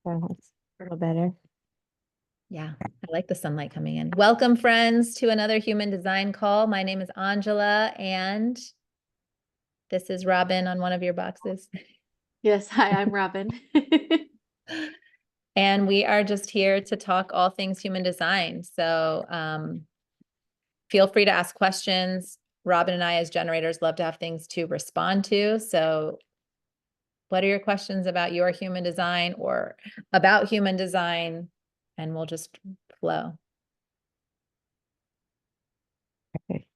Oh, that's a little better. Yeah, I like the sunlight coming in. Welcome, friends, to another human design call. My name is Angela, and this is Robyn on one of your boxes. Yes, hi, I'm Robyn. And we are just here to talk all things human design. So feel free to ask questions. Robyn and I, as generators, love to have things to respond to. So what are your questions about your human design or about human design? And we'll just flow. Okay.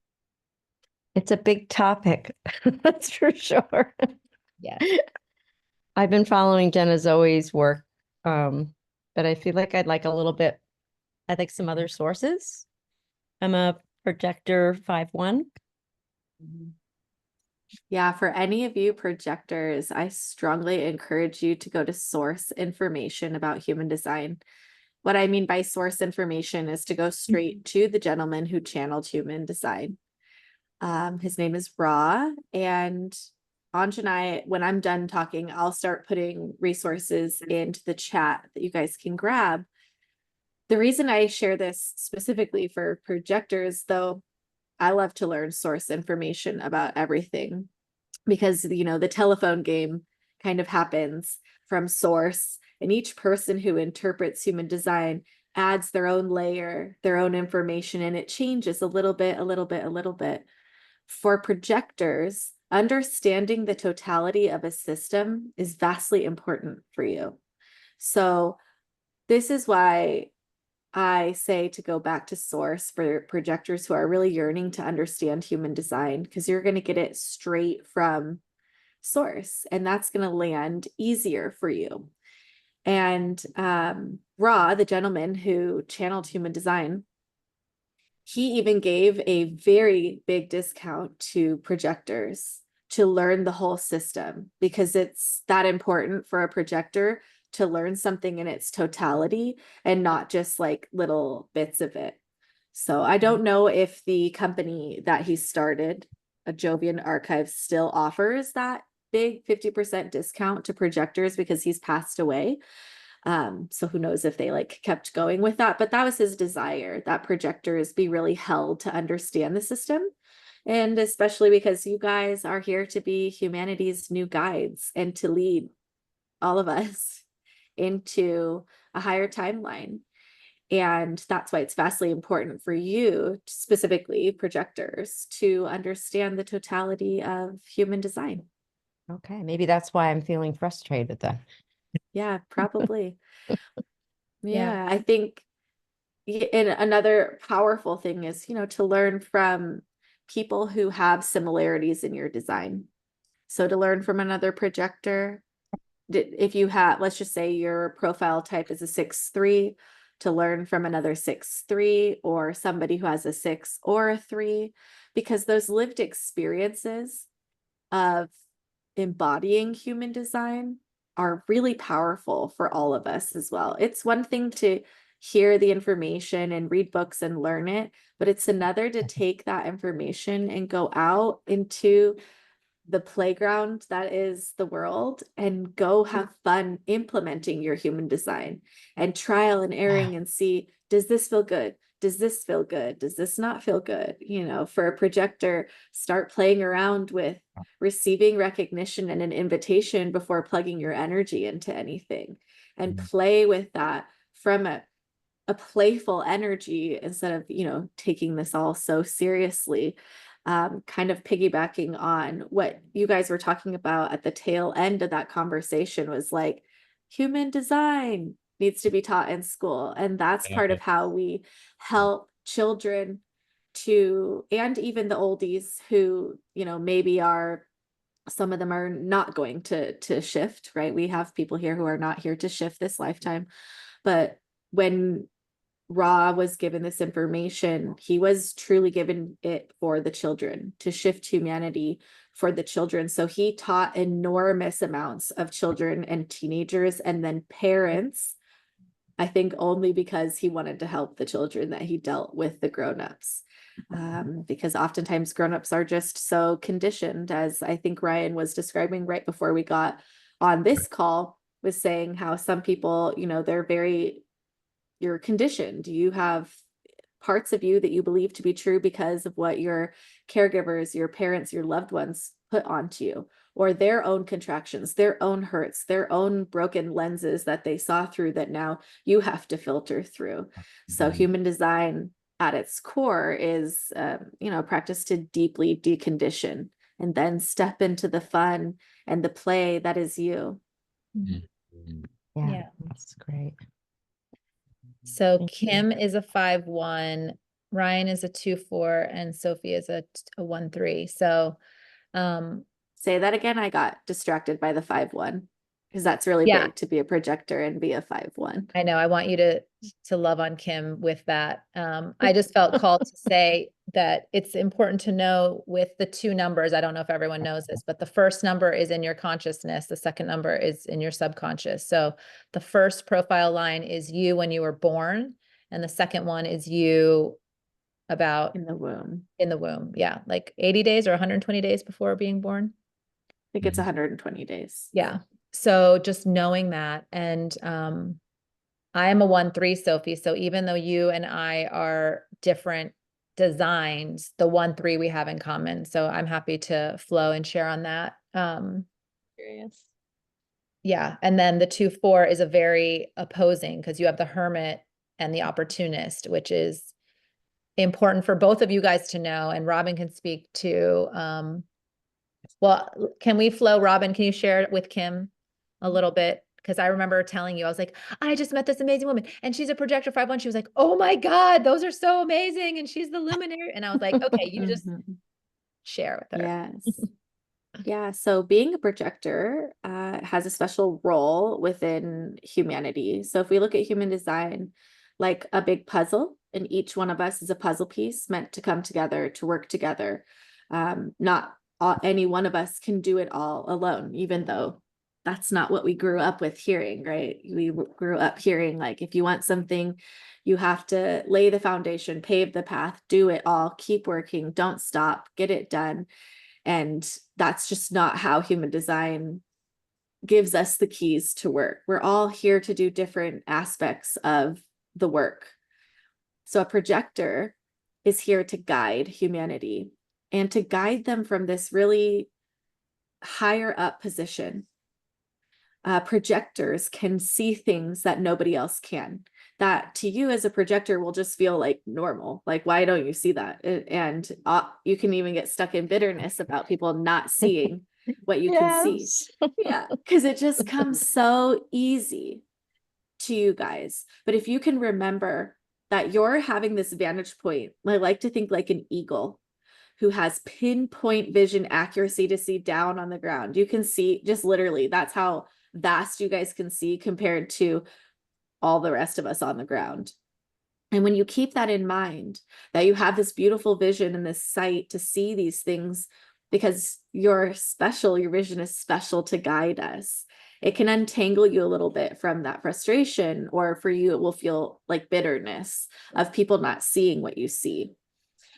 It's a big topic, that's for sure. Yeah. I've been following Jenna Zoe's work, but I feel like I'd like a little bit, I'd like some other sources. I'm a projector 5/1. Yeah, for any of you projectors, I strongly encourage you to go to source information about human design. What I mean by source information is to go straight to the gentleman who channeled human design. His name is Ra, and Anj and I, when I'm done talking, I'll start putting resources into the chat that you guys can grab. The reason I share this specifically for projectors, though, I love to learn source information about everything because, the telephone game kind of happens from source, and each person who interprets human design adds their own layer, their own information, and it changes a little bit, a little bit, a little bit. For projectors, understanding the totality of a system is vastly important for you. So this is why I say to go back to source for projectors who are really yearning to understand human design, because you're going to get it straight from source, and that's going to land easier for you. And Ra, the gentleman who channeled human design, he even gave a very big discount to projectors to learn the whole system, because it's that important for a projector to learn something in its totality and not just like little bits of it. So I don't know if the company that he started, a Jovian Archive, still offers that big 50% discount to projectors because he's passed away. So who knows if they kept going with that, but that was his desire, that projectors be really held to understand the system. And especially because you guys are here to be humanity's new guides and to lead all of us into a higher timeline. And that's why it's vastly important for you, specifically projectors, to understand the totality of human design. Okay, maybe that's why I'm feeling frustrated then. Yeah, probably. Yeah. Yeah, I think and another powerful thing is, to learn from people who have similarities in your design. So to learn from another projector, if you have, let's just say your profile type is a 6/3, to learn from another 6/3 or somebody who has a 6 or a 3, because those lived experiences of embodying human design are really powerful for all of us as well. It's one thing to hear the information and read books and learn it, but it's another to take that information and go out into the playground that is the world and go have fun implementing your human design and trial and erring and see, does this feel good? Does this feel good? Does this not feel good? For a projector, start playing around with receiving recognition and an invitation before plugging your energy into anything, and play with that from a playful energy instead of, taking this all so seriously. Kind of piggybacking on what you guys were talking about at the tail end of that conversation was like, human design needs to be taught in school. And that's part of how we help children to, and even the oldies who, maybe are, some of them are not going to shift, right? We have people here who are not here to shift this lifetime. But when Ra was given this information, he was truly given it for the children, to shift humanity for the children. So he taught enormous amounts of children and teenagers and then parents, I think only because he wanted to help the children that he dealt with the grown-ups. Because oftentimes grown-ups are just so conditioned, as I think Ryan was describing right before we got on this call. was saying how some people, you know, you're conditioned. You have parts of you that you believe to be true because of what your caregivers, your parents, your loved ones put onto you, or their own contractions, their own hurts, their own broken lenses that they saw through that now you have to filter through. So human design at its core is, you know, a practice to deeply decondition and then step into the fun and the play that is you. Yeah. That's great. So Thank you. Kim is a 5-1, Ryan is a 2-4, and Sophie is a 1-3. So, Say that again. I got distracted by the 5-1 because that's really Yeah. big to be a projector and be a 5-1. I know I want you to love on Kim with that. I just felt called to say that it's important to know with the 2 numbers. I don't know if everyone knows this, but the first number is in your consciousness. The second number is in your subconscious. So the first profile line is you when you were born, and the second one is you about In the womb. in the womb. Yeah, like 80 days or 120 days before being born. I think it's 120 days. Yeah. So just knowing that, and I am a 1-3, Sophie. So even though you and I are different designs, the 1-3 we have in common. So I'm happy to flow and share on that. Curious. Yeah. And then the 2-4 is a very opposing, because you have the hermit and the opportunist, which is important for both of you guys to know. And Robyn can speak to, well, can we flow? Robyn, can you share it with Kim a little bit? Because I remember telling you, I was like, I just met this amazing woman and she's a projector 5-1. She was like, oh my God, those are so amazing. And she's the luminary. And I was like, okay, you just Mhm. share with her. Yes. Yeah. So being a projector has a special role within humanity. So if we look at human design like a big puzzle, and each one of us is a puzzle piece meant to come together, to work together. Not any one of us can do it all alone, even though that's not what we grew up with hearing, right? We grew up hearing like, if you want something, you have to lay the foundation, pave the path, do it all, keep working, don't stop, get it done. And that's just not how human design gives us the keys to work. We're all here to do different aspects of the work. So a projector is here to guide humanity and to guide them from this really higher up position. Projectors can see things that nobody else can. That to you as a projector will just feel like normal. Like, why don't you see that? And you can even get stuck in bitterness about people not seeing what you can see. Yeah, because it just comes so easy to you guys. But if you can remember that you're having this vantage point, I like to think like an eagle who has pinpoint vision accuracy to see down on the ground. You can see just literally, that's how vast you guys can see compared to all the rest of us on the ground. And when you keep that in mind, that you have this beautiful vision and this sight to see these things, because you're special, your vision is special to guide us. It can untangle you a little bit from that frustration, or for you, it will feel like bitterness of people not seeing what you see.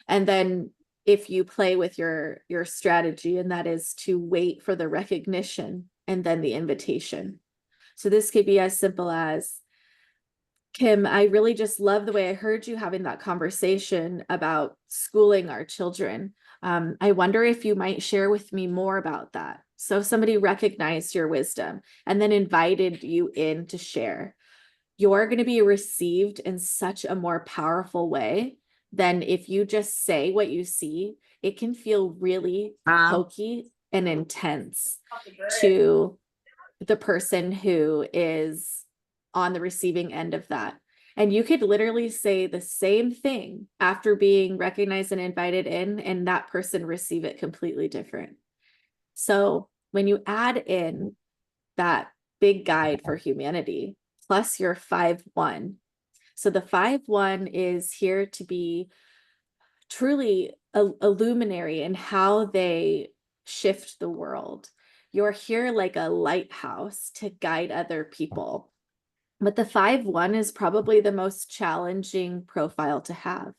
And then if you play with your strategy, and that is to wait for the recognition and then the invitation. So this could be as simple as, Kim, I really just love the way I heard you having that conversation about schooling our children. I wonder if you might share with me more about that. So somebody recognized your wisdom and then invited you in to share. You're going to be received in such a more powerful way than if you just say what you see. It can feel really hokey and intense to the person who is on the receiving end of that. And you could literally say the same thing after being recognized and invited in, and that person receive it completely different. So when you add in that big guide for humanity, plus your 5-1. So the 5-1 is here to be truly a luminary in how they shift the world. You're here like a lighthouse to guide other people. But the 5-1 is probably the most challenging profile to have.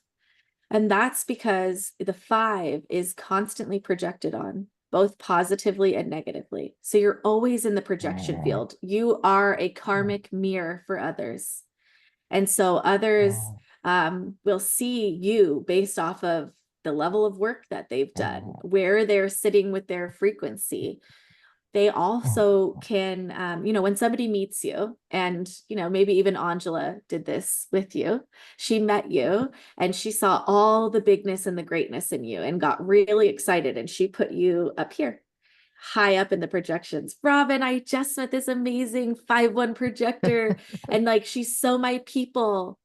And that's because the 5 is constantly projected on. both positively and negatively. So you're always in the projection field. You are a karmic mirror for others. And so others will see you based off of the level of work that they've done, where they're sitting with their frequency. They also can, when somebody meets you, and, maybe even Angela did this with you, she met you and she saw all the bigness and the greatness in you and got really excited. And she put you up here, high up in the projections. Robyn, I just met this amazing 5-1 projector and like, she's so my people.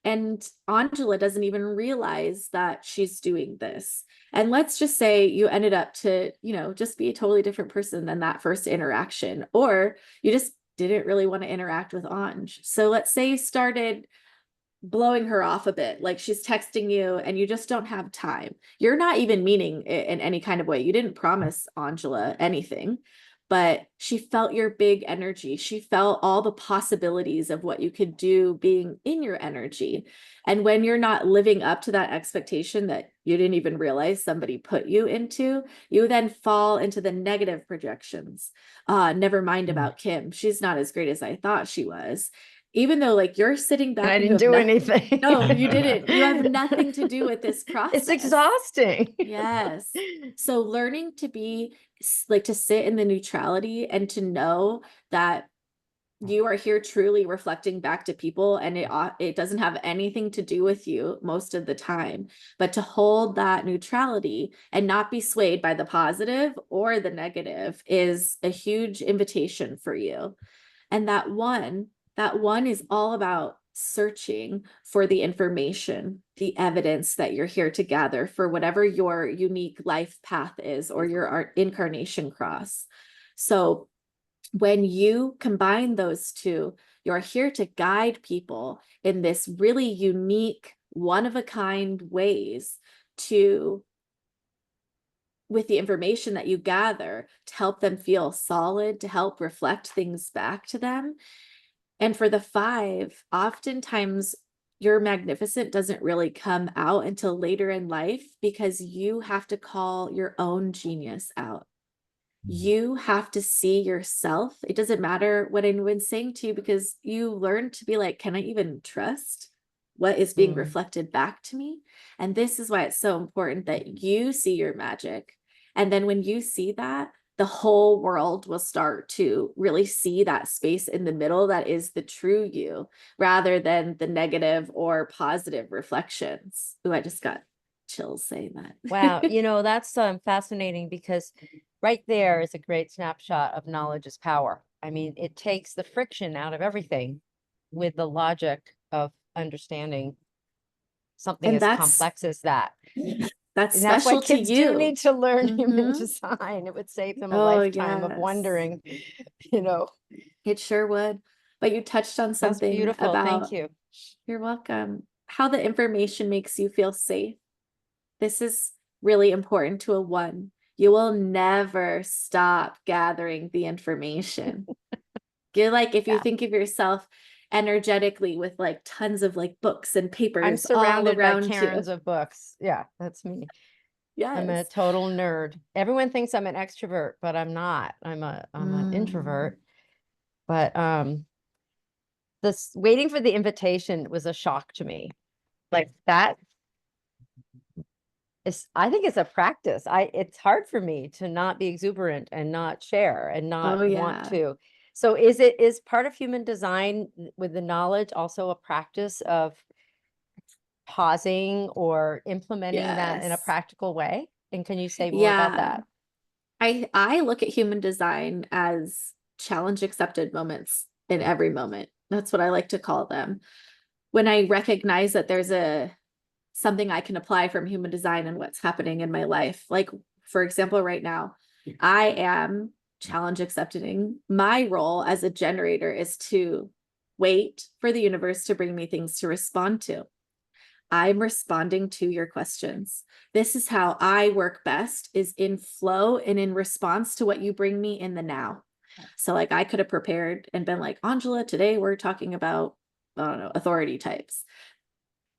And Angela doesn't even realize that she's doing this. And let's just say you ended up to, just be a totally different person than that first interaction, or you just didn't really want to interact with Anj. So let's say you started blowing her off a bit, like she's texting you and you just don't have time. You're not even meaning it in any kind of way. You didn't promise Angela anything, but she felt your big energy. She felt all the possibilities of what you could do being in your energy. And when you're not living up to that expectation that you didn't even realize somebody put you into, you then fall into the negative projections. Never mind about Kim. She's not as great as I thought she was. Even though like you're sitting back, And I and you didn't have do nothing- anything. No, you didn't. You have nothing to do with this process. It's exhausting. Yes. So learning to be like, to sit in the neutrality and to know that you are here truly reflecting back to people, and it doesn't have anything to do with you most of the time, but to hold that neutrality and not be swayed by the positive or the negative is a huge invitation for you. And that one is all about searching for the information, the evidence that you're here to gather for whatever your unique life path is, or your incarnation cross. So when you combine those two, you're here to guide people in this really unique, one-of-a-kind ways with the information that you gather, to help them feel solid, to help reflect things back to them. And for the 5, oftentimes your magnificent doesn't really come out until later in life, because you have to call your own genius out. You have to see yourself. It doesn't matter what anyone's saying to you, because you learn to be like, can I even trust what is being reflected back to me? And this is why it's so important that you see your magic. And then when you see that, the whole world will start to really see that space in the middle that is the true you, rather than the negative or positive reflections. Ooh, I just got chills saying that. Wow. That's fascinating, because right there is a great snapshot of knowledge is power. I mean, it takes the friction out of everything with the logic of understanding something And as complex as that. That's And that's why special to kids do you. need to learn human Mhm. design. It would save them a Oh, lifetime of yes. wondering, It sure would. But you touched on That's something beautiful. about, Thank you. you're welcome, how the information makes you feel safe. This is really important to a 1. You will never stop gathering the information. You're like, if you Yeah. think of yourself energetically with like tons of like books and I'm papers all surrounded by around you. Karens of books. Yeah, that's me. I'm a Yes. total nerd. Everyone thinks I'm an extrovert, but I'm not. I'm an introvert. But this waiting for the invitation was a shock to me. Like that is, I think it's a practice. It's hard for me to not be exuberant and not share and not Oh, want yeah. to. So is part of human design with the knowledge also a practice of pausing or implementing that in a Yes. practical way? And can you say more about that? I look at human design as challenge accepted moments in every moment. That's what I like to call them. When I recognize that there's something I can apply from human design and what's happening in my life. Like, for example, right now, I am challenge accepting. My role as a generator is to wait for the universe to bring me things to respond to. I'm responding to your questions. This is how I work best, is in flow and in response to what you bring me in the now. So like I could have prepared and been like, Angela, today we're talking about, I don't know, authority types.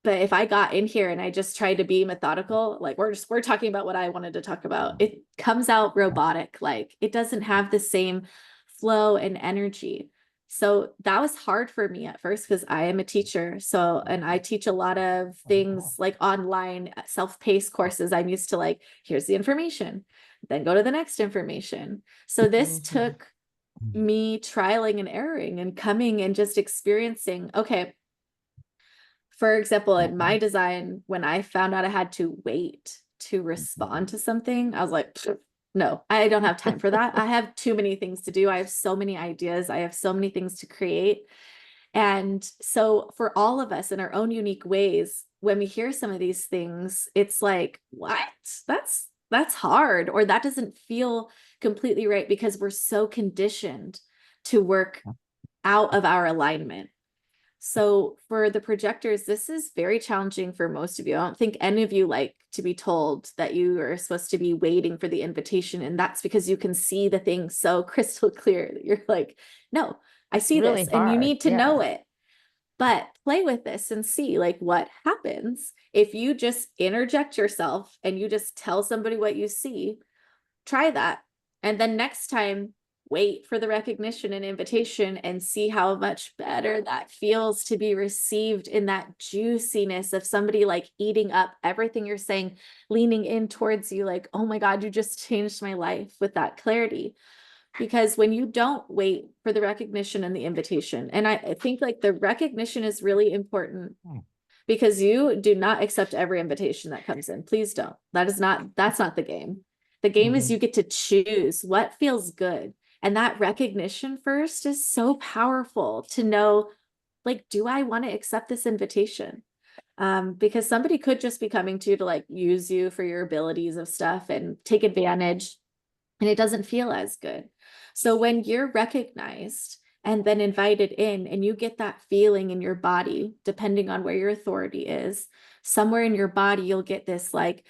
But if I got in here and I just tried to be methodical, like we're talking about what I wanted to talk about, it comes out robotic. Like it doesn't have the same flow and energy. So that was hard for me at first because I am a teacher. So, and I teach a lot of things like online self-paced courses. I'm used to like, here's the information, then go to the next information. So this took me trialing and erroring and coming and just experiencing, okay, for example, in my design, when I found out I had to wait to respond to something, I was like, no, I don't have time for that. I have too many things to do. I have so many ideas. I have so many things to create. And so for all of us in our own unique ways, when we hear some of these things, it's like, what? That's hard, or that doesn't feel completely right because we're so conditioned to work out of our alignment. So for the projectors, this is very challenging for most of you. I don't think any of you like to be told that you are supposed to be waiting for the invitation. And that's because you can see the thing so crystal clear that you're like, no, I see Really this and you hard, need to yeah. know it. But play with this and see like what happens if you just interject yourself and you just tell somebody what you see. Try that. And then next time, wait for the recognition and invitation and see how much better that feels to be received in that juiciness of somebody like eating up everything you're saying, leaning in towards you like, oh my God, you just changed my life with that clarity. Because when you don't wait for the recognition and the invitation, and I think like the recognition is really important because you do not accept every invitation that comes in. Please don't. That's not the game. The game is you get to choose what feels good. And that recognition first is so powerful to know, like, do I want to accept this invitation? Because somebody could just be coming to you to like use you for your abilities of stuff and take advantage, and it doesn't feel as good. So when you're recognized and then invited in and you get that feeling in your body, depending on where your authority is, somewhere in your body, you'll get this like,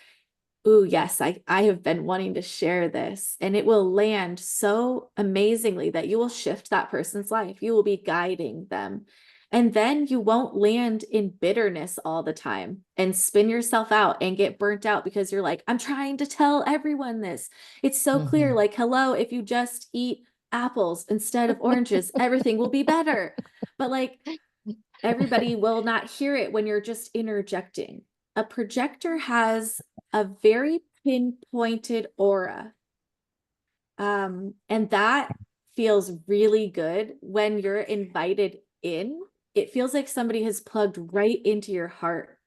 ooh, yes, I have been wanting to share this. And it will land so amazingly that you will shift that person's life. You will be guiding them. And then you won't land in bitterness all the time and spin yourself out and get burnt out because you're like, I'm trying to tell everyone this. It's so clear. Like, hello, if you just eat apples instead of oranges, everything will be better. But like, everybody will not hear it when you're just interjecting. A projector has a very pinpointed aura. And that feels really good when you're invited in. It feels like somebody has plugged right into your heart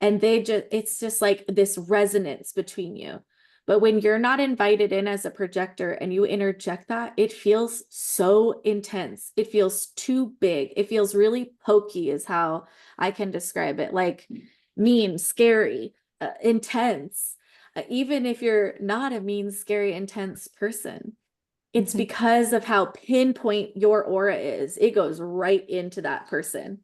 and it's just like this resonance between you. But when you're not invited in as a projector and you interject that, it feels so intense. It feels too big. It feels really pokey is how I can describe it. Like mean, scary, intense. Even if you're not a mean, scary, intense person, it's because of how pinpoint your aura is. It goes right into that person.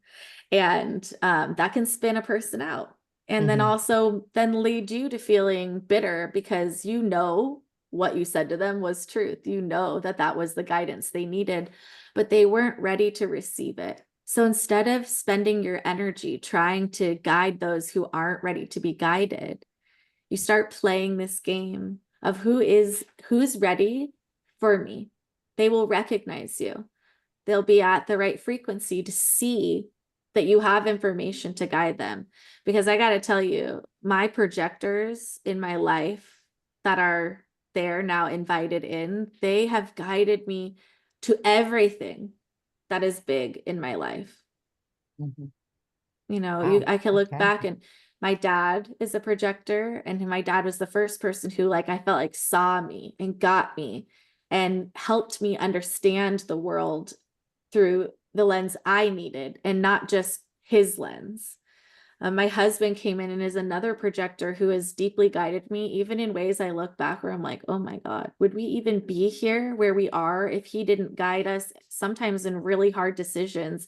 And that can spin a person out. And then also then lead you to feeling bitter because you know what you said to them was truth. You know that that was the guidance they needed, but they weren't ready to receive it. So instead of spending your energy trying to guide those who aren't ready to be guided, you start playing this game of who's ready for me. They will recognize you. They'll be at the right frequency to see that you have information to guide them. Because I got to tell you, my projectors in my life that are there now invited in, they have guided me to everything that is big in my life. You know, Wow, I can look okay. back and my dad is a projector, and my dad was the first person who like I felt like saw me and got me and helped me understand the world through the lens I needed and not just his lens. My husband came in and is another projector who has deeply guided me, even in ways I look back where I'm like, oh my God, would we even be here where we are if he didn't guide us sometimes in really hard decisions,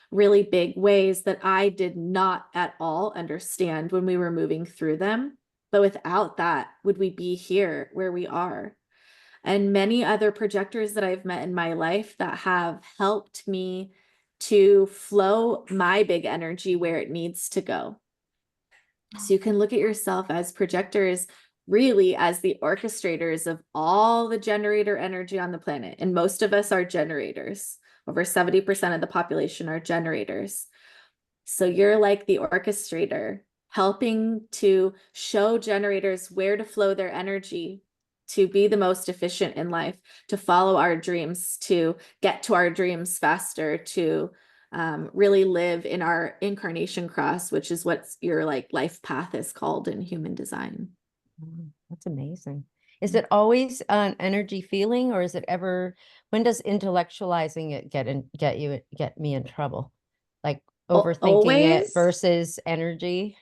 really big ways that I did not at all understand when we were moving through them. But without that, would we be here where we are? And many other projectors that I've met in my life that have helped me to flow my big energy where it needs to go. So you can look at yourself as projectors, really as the orchestrators of all the generator energy on the planet. And most of us are generators. Over 70% of the population are generators. So you're like the orchestrator, helping to show generators where to flow their energy to be the most efficient in life, to follow our dreams, to get to our dreams faster, to really live in our incarnation cross, which is what your like life path is called in human design. That's amazing. Is it always an energy feeling, or is it ever, when does intellectualizing it get me in trouble? Like overthinking it Always. versus energy?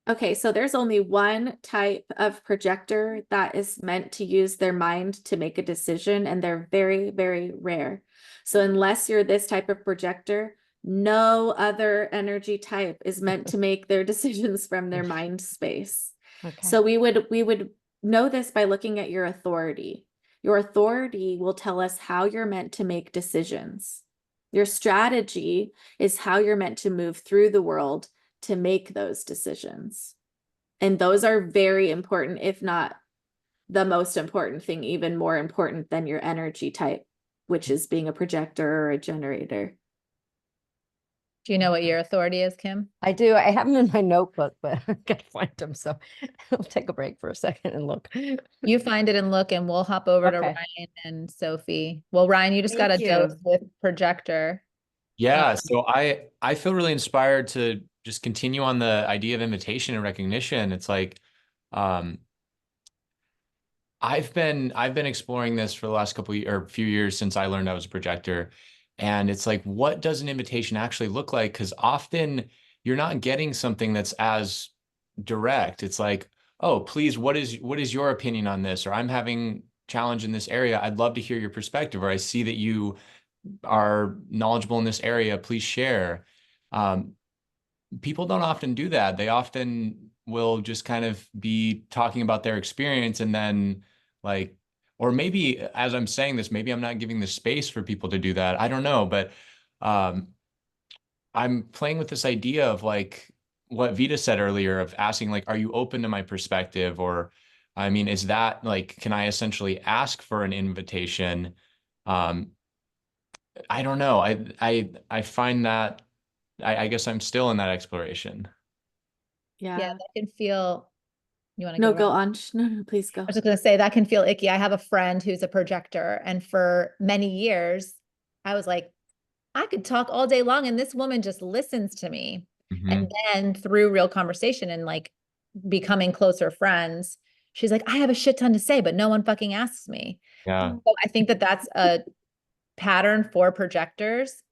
Okay, so there's only one type of projector that is meant to use their mind to make a decision, and they're very, very rare. So unless you're this type of projector, no other energy type is meant to make their decisions from their mind space. Okay. So we would know this by looking at your authority. Your authority will tell us how you're meant to make decisions. Your strategy is how you're meant to move through the world to make those decisions. And those are very important, if not the most important thing, even more important than your energy type, which is being a projector or a generator. Do you know what your authority is, Kim? I do. I have them in my notebook, but I can't find them. So I'll take a break for a second and look. You find it and look, and we'll hop over to Okay. Ryan and Sophie. Well, Ryan, you just got a Thank dose you. with projector. Yeah, so I feel really inspired to just continue on the idea of invitation and recognition. It's like um I've been exploring this for the last or few years since I learned I was a projector. And it's like, what does an invitation actually look like? Because often you're not getting something that's as direct. It's like, oh, please, what is your opinion on this? Or I'm having challenge in this area. I'd love to hear your perspective. Or I see that you are knowledgeable in this area. Please share. Um, People don't often do that. They often will just kind of be talking about their experience and then like, or maybe as I'm saying this, maybe I'm not giving the space for people to do that. I don't know, but um, I'm playing with this idea of like what Vita said earlier of asking like, are you open to my perspective? Or, I mean, is that like, can I essentially ask for an invitation? Um, I don't know. I find that I guess I'm still in that exploration. Yeah, Yeah. that can feel, you want to No, go? go Ryan? on. No, no, please go. I was just going to say that can feel icky. I have a friend who's a projector, and for many years, I was like, I could talk all day long, and this woman just listens to me. And then through real conversation and like becoming closer friends, she's like, I have a shit ton to say, but no one fucking asks me. Yeah. So I think that that's a pattern for projectors.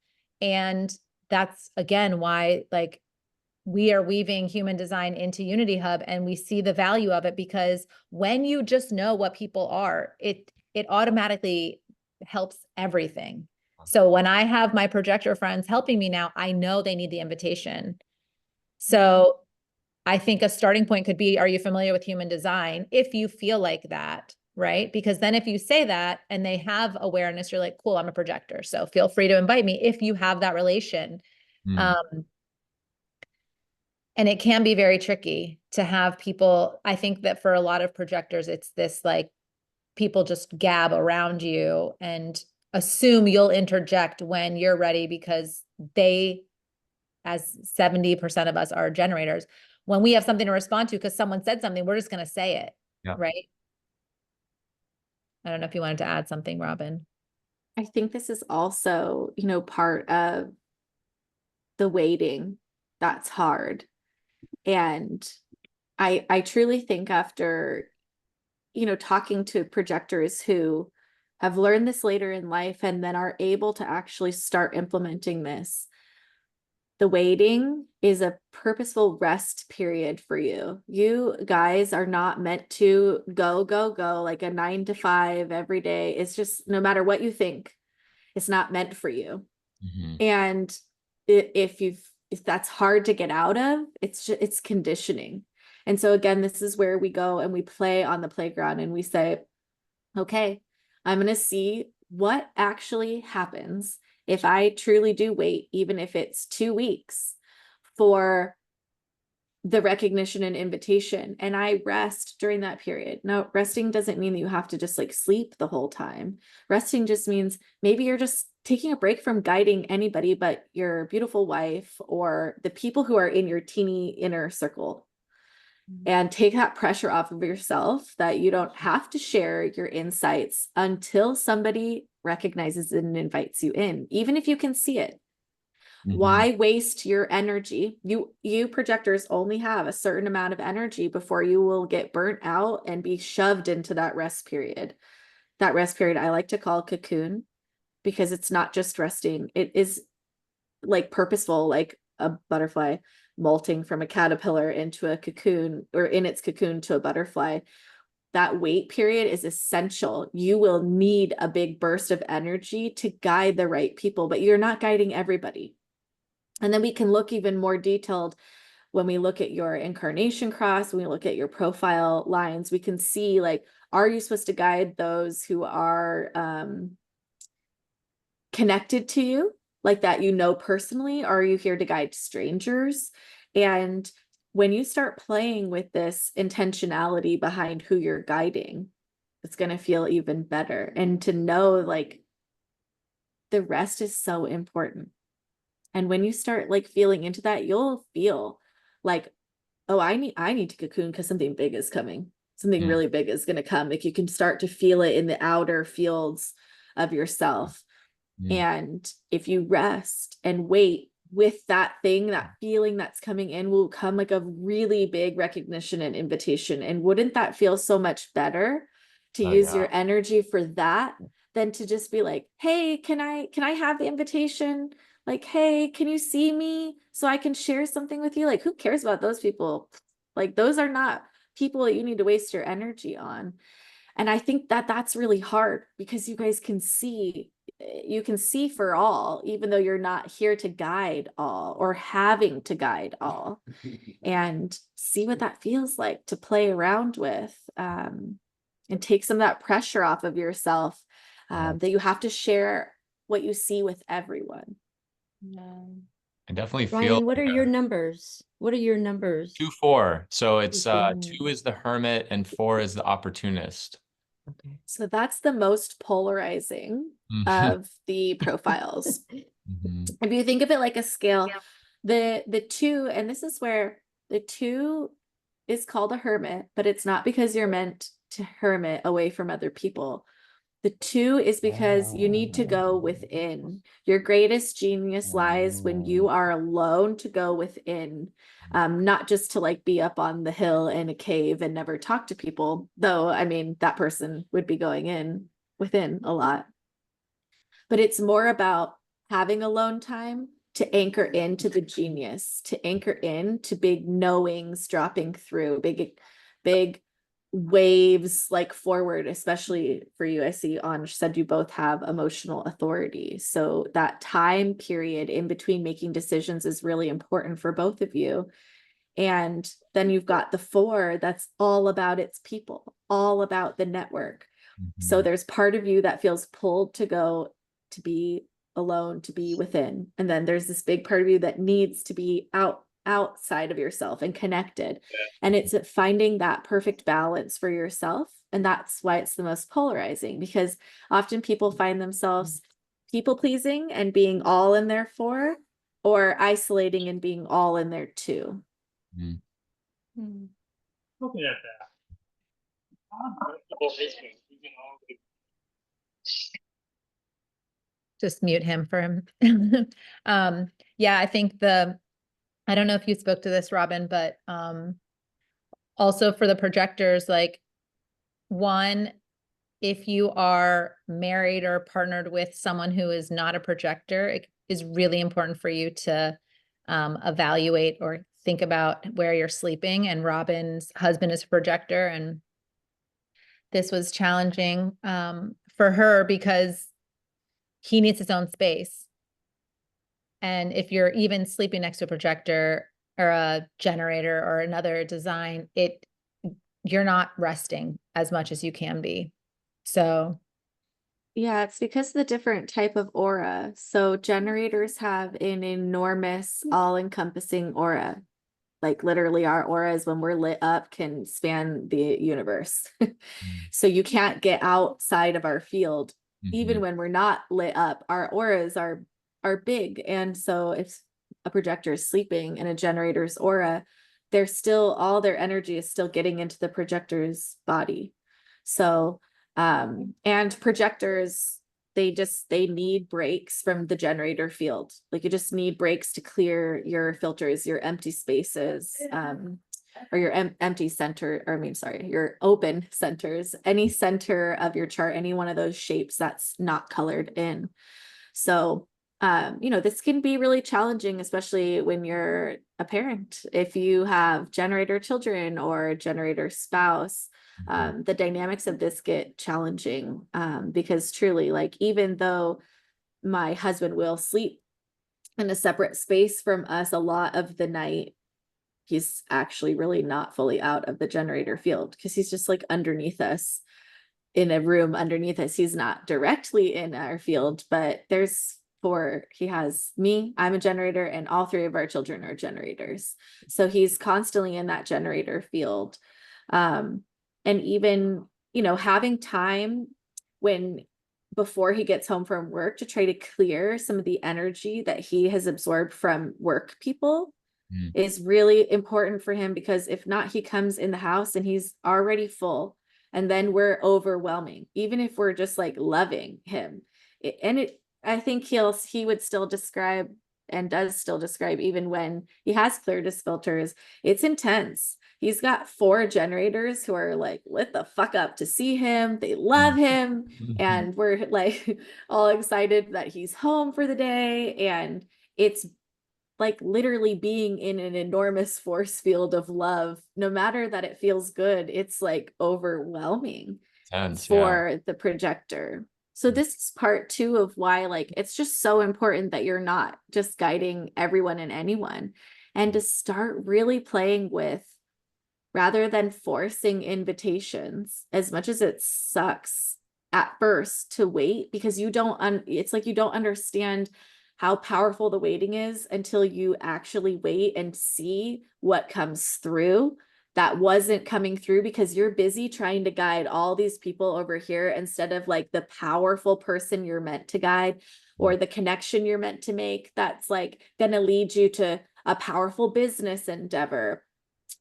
And that's again why like we are weaving human design into Unity Hub, and we see the value of it, because when you just know what people are, it automatically helps everything. So when I have my projector friends helping me now, I know they need the invitation. So I think a starting point could be, are you familiar with human design? If you feel like that, right? Because then if you say that and they have awareness, you're like, cool, I'm a projector. So feel free to invite me if you have that relation. And it can be very tricky to have people. I think that for a lot of projectors, it's this like people just gab around you and assume you'll interject when you're ready, because they, as 70% of us are generators, when we have something to respond to because someone said something, we're just going to say it. Yeah. Right. I don't know if you wanted to add something, Robyn. I think this is also, part of the waiting that's hard. And I truly think after, talking to projectors who have learned this later in life and then are able to actually start implementing this, the waiting is a purposeful rest period for you. You guys are not meant to go, go, go like a 9 to 5 every day. It's just no matter what you think, it's not meant for you. And if that's hard to get out of, it's conditioning. And so again, this is where we go and we play on the playground and we say, okay, I'm going to see what actually happens if I truly do wait, even if it's 2 weeks, for the recognition and invitation, and I rest during that period. Now, resting doesn't mean that you have to just like sleep the whole time. Resting just means maybe you're just taking a break from guiding anybody but your beautiful wife or the people who are in your teeny inner circle, and take that pressure off of yourself that you don't have to share your insights until somebody recognizes it and invites you in, even if you can see it. Why waste your energy? You projectors only have a certain amount of energy before you will get burnt out and be shoved into that rest period. That rest period I like to call cocoon, because it's not just resting. It is like purposeful, like a butterfly molting from a caterpillar into a cocoon, or in its cocoon to a butterfly. That wait period is essential. You will need a big burst of energy to guide the right people, but you're not guiding everybody. And then we can look even more detailed when we look at your incarnation cross, when we look at your profile lines, we can see, like, are you supposed to guide those who are connected to you, like that you know personally? Or are you here to guide strangers? And when you start playing with this intentionality behind who you're guiding, it's going to feel even better. And to know, like, the rest is so important. And when you start like feeling into that, you'll feel like, oh, I need to cocoon because something big is coming. Something really big is going to come. Like, you can start to feel it in the outer fields of yourself. And if you rest and wait with that thing, that feeling that's coming in will come like a really big recognition and invitation. And wouldn't that feel so much better to use your energy for that than to just be like, hey, can I have the invitation? Like, hey, can you see me so I can share something with you? Like, who cares about those people? Like, those are not people that you need to waste your energy on. And I think that that's really hard, because you guys can see, you can see for all, even though you're not here to guide all or having to guide all, and see what that feels like to play around with, and take some of that pressure off of yourself, that you have to share what you see with everyone. I definitely feel Ryan, what are your numbers? What are your numbers? 2, 4. So it's 4. 2 is the hermit and 4 is the opportunist. Okay. So that's the most polarizing of the profiles. If you think of it like a scale, the 2, and this is where the 2 is called a hermit, but it's not because you're meant to hermit away from other people. The 2 is because you need to go within. Your greatest genius lies when you are alone to go within, not just to like be up on the hill in a cave and never talk to people, though, I mean, that person would be going in within a lot. But it's more about having alone time to anchor into the genius, to anchor into big knowings dropping through, big waves like forward, especially for you. I see Anj said you both have emotional authority. So that time period in between making decisions is really important for both of you. And then you've got the 4 that's all about its people, all about the network. So there's part of you that feels pulled to go to be alone, to be within. And then there's this big part of you that needs to be outside of yourself and connected. And it's finding that perfect balance for yourself. And that's why it's the most polarizing, because often people find themselves people pleasing and being all in their 4, or isolating and being all in their 2. Looking at that. Just mute him for him. Yeah, I think I don't know if you spoke to this, Robyn, but also for the projectors, like, one, if you are married or partnered with someone who is not a projector, it is really important for you to evaluate or think about where you're sleeping. And Robyn's husband is a projector, and this was challenging for her because he needs his own space. And if you're even sleeping next to a projector or a generator or another design, you're not resting as much as you can be. So yeah, it's because of the different type of aura. So generators have an enormous all-encompassing aura. Like literally our auras, when we're lit up, can span the universe. So you can't get outside of our field. Even Mhm. when we're not lit up, our auras are big. And so if a projector is sleeping in a generator's aura, they're still, all their energy is still getting into the projector's body. So and projectors, they need breaks from the generator field. Like you just need breaks to clear your filters, your empty spaces, or your empty center, or I mean, sorry, your open centers, any center of your chart, any one of those shapes that's not colored in. So, this can be really challenging, especially when you're a parent. If you have generator children or generator spouse, the dynamics of this get challenging, because truly, like, even though my husband will sleep in a separate space from us a lot of the night, he's actually really not fully out of the generator field because he's just like underneath us in a room underneath us. He's not directly in our field, but he has me, I'm a generator, and all three of our children are generators. So he's constantly in that generator field. And even, having time before he gets home from work to try to clear some of the energy that he has absorbed from work people Mm. is really important for him, because if not, he comes in the house and he's already full, and then we're overwhelming, even if we're just like loving him. I think he would still describe, and does still describe, even when he has cleared his filters, it's intense. He's got 4 generators who are like lit the fuck up to see him. They love him. And we're like all excited that he's home for the day. And it's like literally being in an enormous force field of love. No matter that it feels good, it's like overwhelming Tense, yeah. for the projector. So this is part 2 of why, like, it's just so important that you're not just guiding everyone and anyone, and to start really playing with, rather than forcing invitations. As much as it sucks at first to wait, because it's like you don't understand how powerful the waiting is until you actually wait and see what comes through that wasn't coming through because you're busy trying to guide all these people over here, instead of like the powerful person you're meant to guide, or the connection you're meant to make, that's like going to lead you to a powerful business endeavor,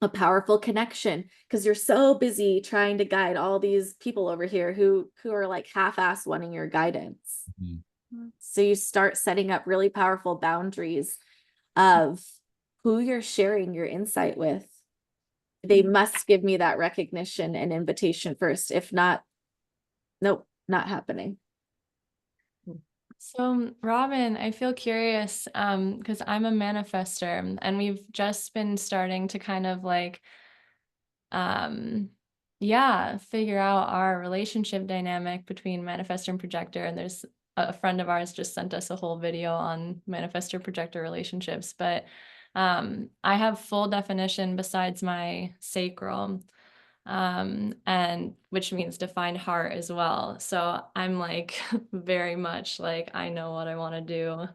a powerful connection, because you're so busy trying to guide all these people over here who are like half-ass wanting your guidance. Mhm. So you start setting up really powerful boundaries of who you're sharing your insight with. They must give me that recognition and invitation first. If not, nope, not happening. So, Robyn, I feel curious because I'm a manifester, and we've just been starting to kind of like, figure out our relationship dynamic between manifestor and projector. And there's a friend of ours just sent us a whole video on manifestor projector relationships, but I have full definition besides my sacral, and which means defined heart as well. So I'm like very much like I know what I want to do.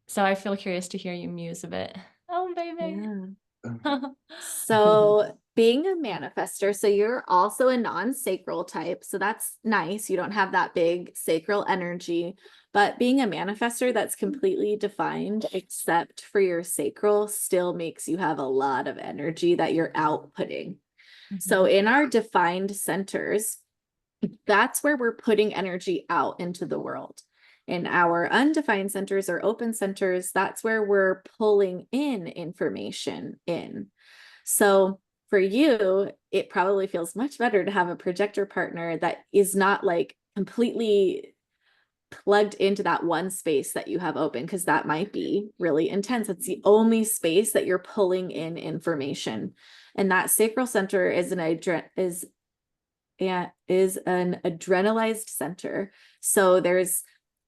So I feel curious to hear you muse a bit. Oh, baby. Yeah. So being a manifester, so you're also a non-sacral type. So that's nice. You don't have that big sacral energy, but being a manifester that's completely defined except for your sacral still makes you have a lot of energy that you're outputting. So in our defined centers, that's where we're putting energy out into the world. In our undefined centers or open centers, that's where we're pulling in information in. So for you, it probably feels much better to have a projector partner that is not like completely plugged into that one space that you have open, because that might be really intense. It's the only space that you're pulling in information. And that sacral center is an adrenalized center. So there's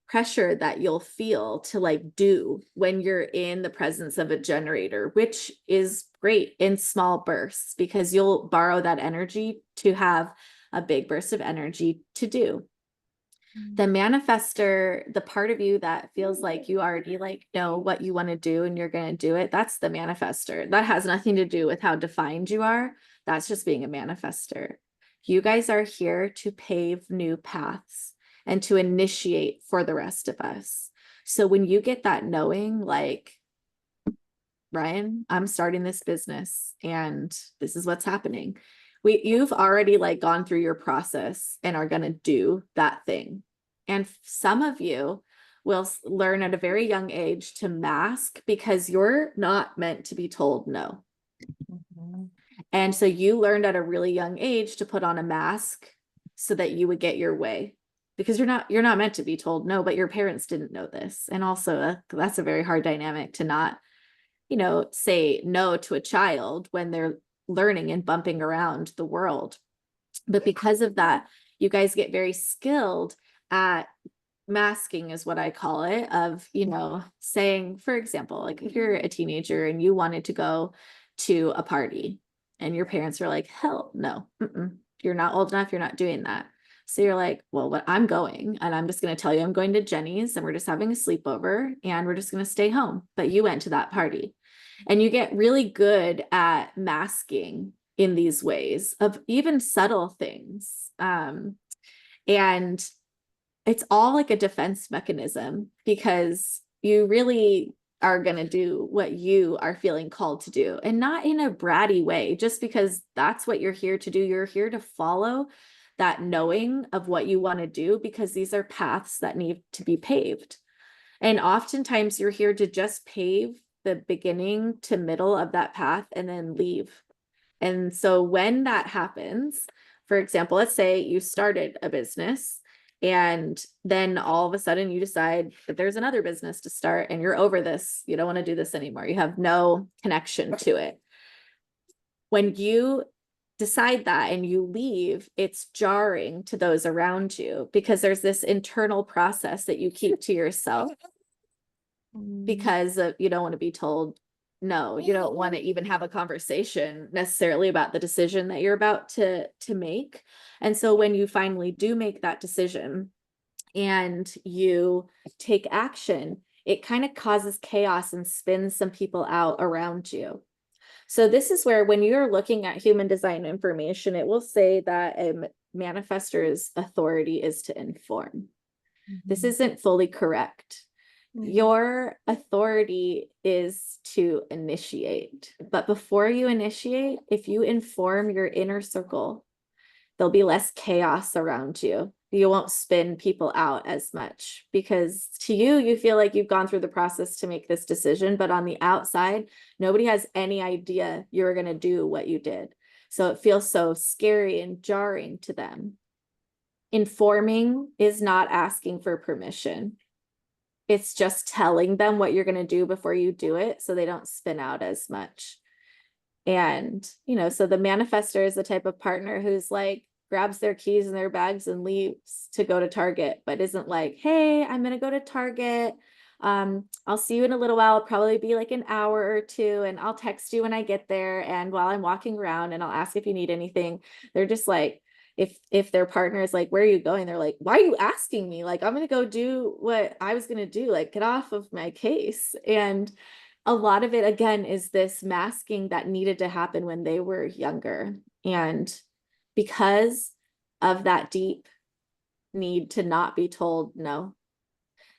pressure that you'll feel to like do when you're in the presence of a generator, which is great in small bursts, because you'll borrow that energy to have a big burst of energy to do. The manifester, the part of you that feels like you already like know what you want to do and you're going to do it, that's the manifester. That has nothing to do with how defined you are. That's just being a manifester. You guys are here to pave new paths and to initiate for the rest of us. So when you get that knowing, like, Ryan, I'm starting this business and this is what's happening. You've already like gone through your process and are going to do that thing. And some of you will learn at a very young age to mask because you're not meant to be told no. Mhm. And so you learned at a really young age to put on a mask so that you would get your way, because you're not meant to be told no, but your parents didn't know this. And also that's a very hard dynamic to not, say no to a child when they're learning and bumping around the world. But because of that, you guys get very skilled at masking, is what I call it, of, saying, for example, like if you're a teenager and you wanted to go to a party and your parents were like, hell no, you're not old enough, you're not doing that. So you're like, well, what I'm going, and I'm just going to tell you, I'm going to Jenny's and we're just having a sleepover and we're just going to stay home. But you went to that party, and you get really good at masking in these ways of even subtle things. And it's all like a defense mechanism, because you really are going to do what you are feeling called to do, and not in a bratty way, just because that's what you're here to do. You're here to follow that knowing of what you want to do, because these are paths that need to be paved. And oftentimes you're here to just pave the beginning to middle of that path and then leave. And so when that happens, for example, let's say you started a business and then all of a sudden you decide that there's another business to start and you're over this. You don't want to do this anymore. You have no connection to it. When you decide that and you leave, it's jarring to those around you, because there's this internal process that you keep to yourself, because you don't want to be told no. You don't want to even have a conversation necessarily about the decision that you're about to make. And so when you finally do make that decision and you take action, it kind of causes chaos and spins some people out around you. So this is where, when you're looking at human design information, it will say that a manifestor's authority is to inform. This isn't fully correct. Your authority is to initiate. But before you initiate, if you inform your inner circle, there'll be less chaos around you. You won't spin people out as much, because to you, you feel like you've gone through the process to make this decision, but on the outside, nobody has any idea you're going to do what you did. So it feels so scary and jarring to them. Informing is not asking for permission. It's just telling them what you're going to do before you do it, so they don't spin out as much. And, so the manifestor is the type of partner who's like, grabs their keys and their bags and leaves to go to Target, but isn't like, hey, I'm going to go to Target. I'll see you in a little while. It'll probably be like an hour or two, and I'll text you when I get there. And while I'm walking around, and I'll ask if you need anything. They're just like, if their partner is like, where are you going? They're like, why are you asking me? Like, I'm going to go do what I was going to do. Like, get off of my case. And a lot of it, again, is this masking that needed to happen when they were younger. And because of that deep need to not be told no,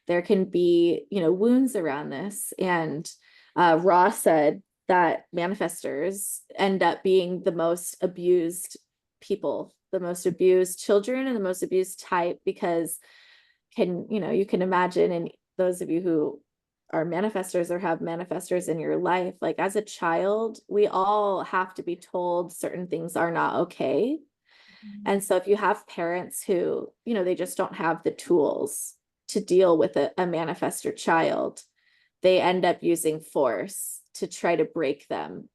there can be, wounds around this. And Ross said that manifestors end up being the most abused people, the most abused children, and the most abused type, because you can imagine, and those of you who are manifestors or have manifestors in your life, like as a child, we all have to be told certain things are not okay. And so if you have parents who, they just don't have the tools to deal with a manifestor child, they end up using force to try to break them.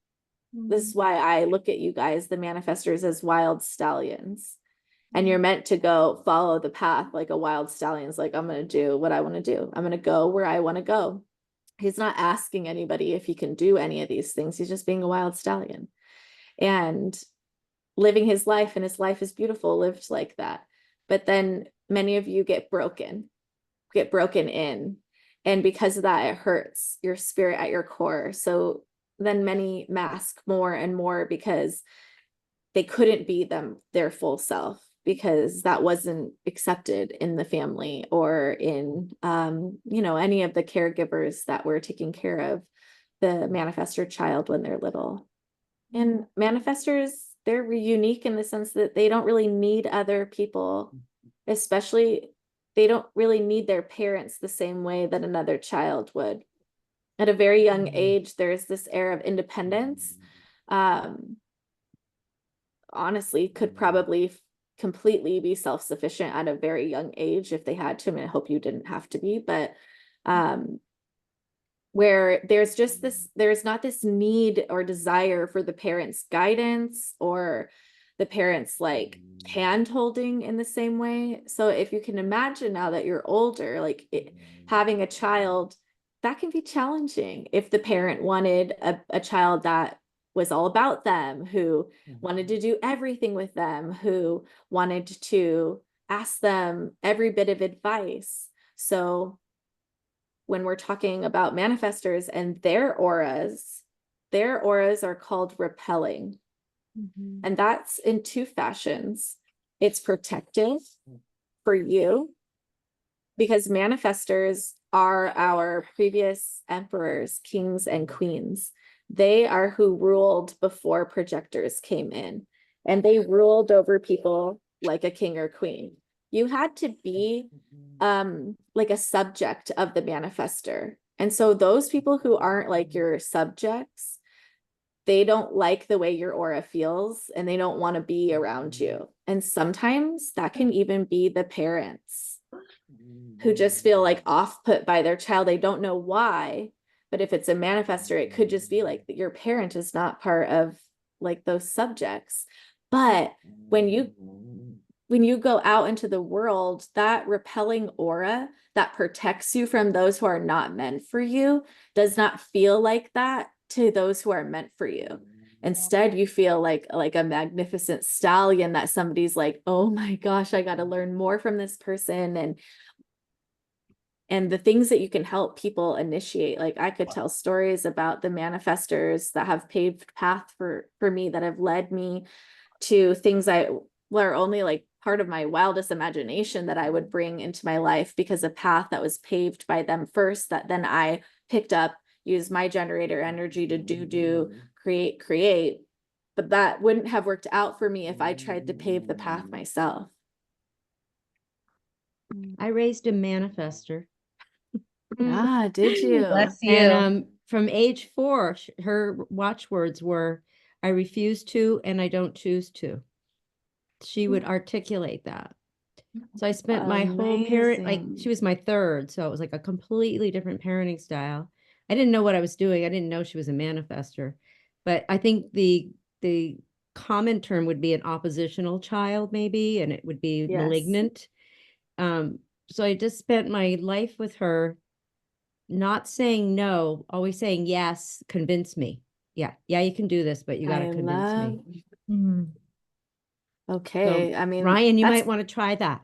This is why I look at you guys, the manifestors, as wild stallions. And you're meant to go follow the path like a wild stallion. It's like, I'm going to do what I want to do. I'm going to go where I want to go. He's not asking anybody if he can do any of these things. He's just being a wild stallion and living his life, and his life is beautiful, lived like that. But then many of you get broken in. And because of that, it hurts your spirit at your core. So then many mask more and more because they couldn't be their full self, because that wasn't accepted in the family or in, any of the caregivers that were taking care of the manifestor child when they're little. And manifestors, they're unique in the sense that they don't really need other people, especially they don't really need their parents the same way that another child would. At a very young age, there's this air of independence. Honestly, could probably completely be self-sufficient at a very young age if they had to. I mean, I hope you didn't have to be, but where there's not this need or desire for the parents' guidance or the parents like hand holding in the same way. So if you can imagine now that you're older, like having a child, that can be challenging if the parent wanted a child that was all about them, who wanted to do everything with them, who wanted to ask them every bit of advice. So when we're talking about manifestors and their auras are called repelling. And that's in two fashions. It's protective for you, because manifestors are our previous emperors, kings, and queens. They are who ruled before projectors came in, and they ruled over people like a king or queen. You had to be like a subject of the manifestor. And so those people who aren't like your subjects, they don't like the way your aura feels and they don't want to be around you. And sometimes that can even be the parents who just feel like off put by their child. They don't know why, but if it's a manifestor, it could just be like your parent is not part of like those subjects. But when you go out into the world, that repelling aura that protects you from those who are not meant for you does not feel like that to those who are meant for you. Instead, you feel like a magnificent stallion that somebody's like, oh my gosh, I got to learn more from this person. And the things that you can help people initiate. Like I could tell stories about the manifestors that have paved path for me, that have led me to things were only like part of my wildest imagination that I would bring into my life, because a path that was paved by them first, that then I picked up, used my generator energy to create. But that wouldn't have worked out for me if I tried to pave the path myself. I raised a manifestor. Ah, did you? Bless you. And from age 4, her watchwords were, I refuse to, and I don't choose to. She would articulate that. So I spent my whole parent, like Amazing. she was my third. So it was like a completely different parenting style. I didn't know what I was doing. I didn't know she was a manifestor, but I think the common term would be an oppositional child, maybe, and it would be Yes. malignant. So I just spent my life with her, not saying no, always saying yes, convince me. Yeah, you can do this, but you got to convince me. Okay, So, I mean, Ryan, you that's- might want to try that.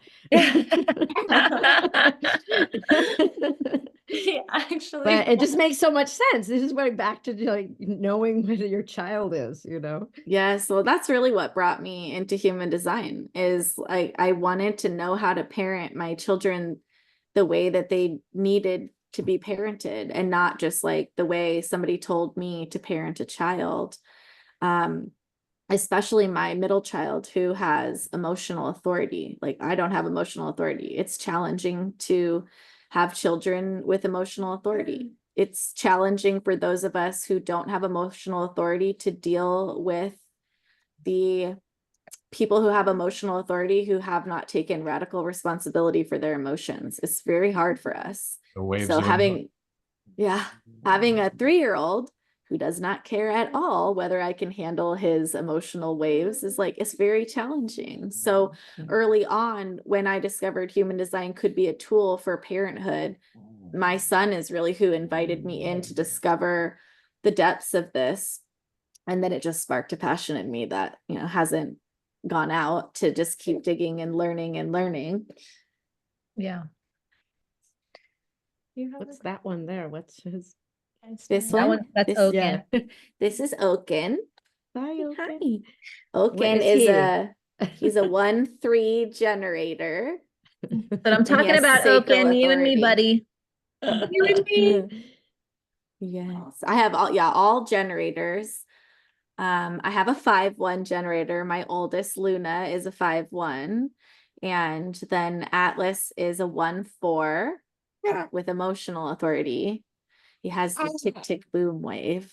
Yeah, actually. But it just makes so much sense. This is why back to like knowing whether your child is, Yes, well, that's really what brought me into human design, is like I wanted to know how to parent my children the way that they needed to be parented, and not just like the way somebody told me to parent a child. Especially my middle child, who has emotional authority. Like I don't have emotional authority. It's challenging to have children with emotional authority. It's challenging for those of us who don't have emotional authority to deal with the people who have emotional authority who have not taken radical responsibility for their emotions. It's very hard for us. The waves So of having a 3-year-old who does not care at all whether I can handle his emotional waves is like, it's very challenging. So early on, when I discovered human design could be a tool for parenthood, my son is really who invited me in to discover the depths of this. And then it just sparked a passion in me that, hasn't gone out, to just keep digging and learning and learning. Yeah. You have What's that one there? What's his? This That one? one, that's This- Oaken. This is Oaken. Hi, Hi. okay. Oaken is is he? he's a 1-3 generator. But I'm he talking has about sacral Oaken, you and me, authority. buddy. You and me. Yes, I have all generators. I have a 5-1 generator. My oldest Luna is a 5-1. And then Atlas is a 1-4 with emotional authority. He has the tick tick boom wave,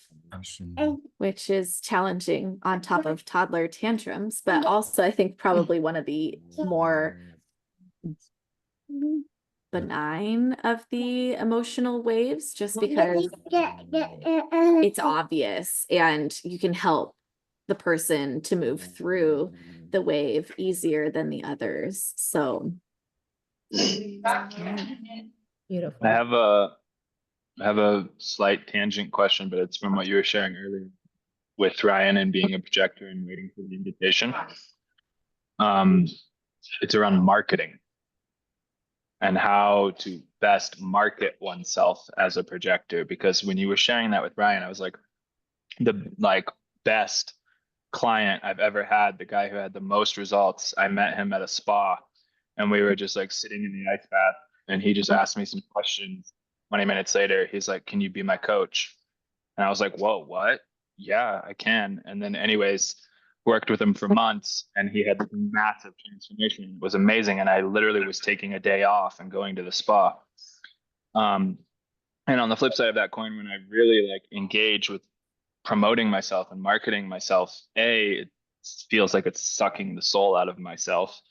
which is challenging on top of toddler tantrums, but also I think probably one of the more benign of the emotional waves, just because it's obvious and you can help the person to move through the wave easier than the others. So Beautiful. I have a slight tangent question, but it's from what you were sharing earlier with Ryan and being a projector and waiting for the invitation. It's around marketing and how to best market oneself as a projector. Because when you were sharing that with Ryan, I was like, the best client I've ever had, the guy who had the most results, I met him at a spa and we were just like sitting in the ice bath and he just asked me some questions. 20 minutes later, he's like, "Can you be my coach?" And I was like, "Whoa, what? Yeah, I can." And then anyways, worked with him for months and he had this massive transformation. It was amazing. And I literally was taking a day off and going to the spa. And on the flip side of that coin, when I really engage with promoting myself and marketing myself, it feels like it's sucking the soul out of myself.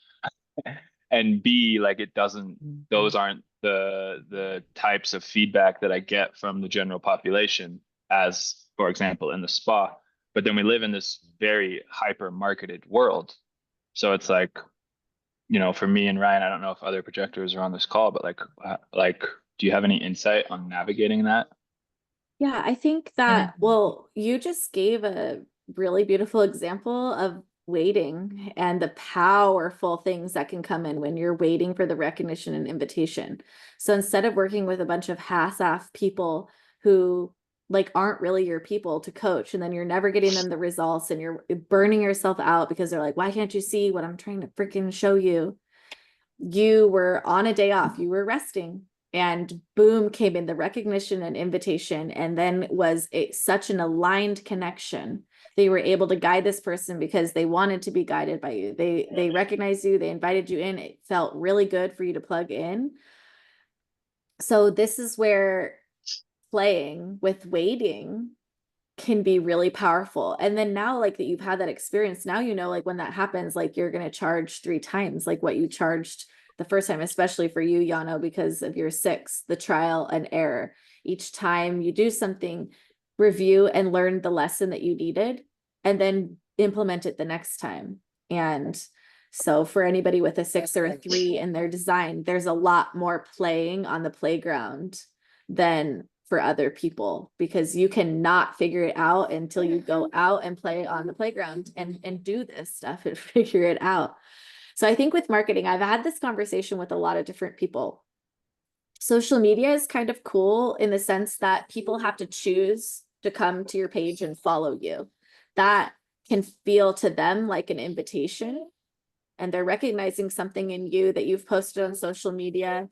And B, it doesn't, those aren't the types of feedback that I get from the general population, as for example in the spa. But then we live in this very hyper marketed world. So it's for me and Ryan, I don't know if other projectors are on this call, but do you have any insight on navigating that? yeah, I think that, well, you just gave a really beautiful example of waiting and the powerful things that can come in when you're waiting for the recognition and invitation. So instead of working with a bunch of half-ass people who aren't really your people to coach, and then you're never getting them the results and you're burning yourself out because they're like, "Why can't you see what I'm trying to freaking show you?" You were on a day off, you were resting, and boom, came in the recognition and invitation, and then was such an aligned connection. They were able to guide this person because they wanted to be guided by you. They recognized you, they invited you in. It felt really good for you to plug in. So this is where playing with waiting can be really powerful. And then now that you've had that experience, now when that happens, you're going to charge 3 times what you charged the first time, especially for you, Yano, because of your 6, the trial and error. Each time you do something, review and learn the lesson that you needed, and then implement it the next time. And so for anybody with a 6 or a 3 in their design, there's a lot more playing on the playground than for other people, because you cannot figure it out until you go out and play on the playground and do this stuff and figure it out. So I think with marketing, I've had this conversation with a lot of different people. Social media is kind of cool in the sense that people have to choose to come to your page and follow you. That can feel to them like an invitation, and they're recognizing something in you that you've posted on social media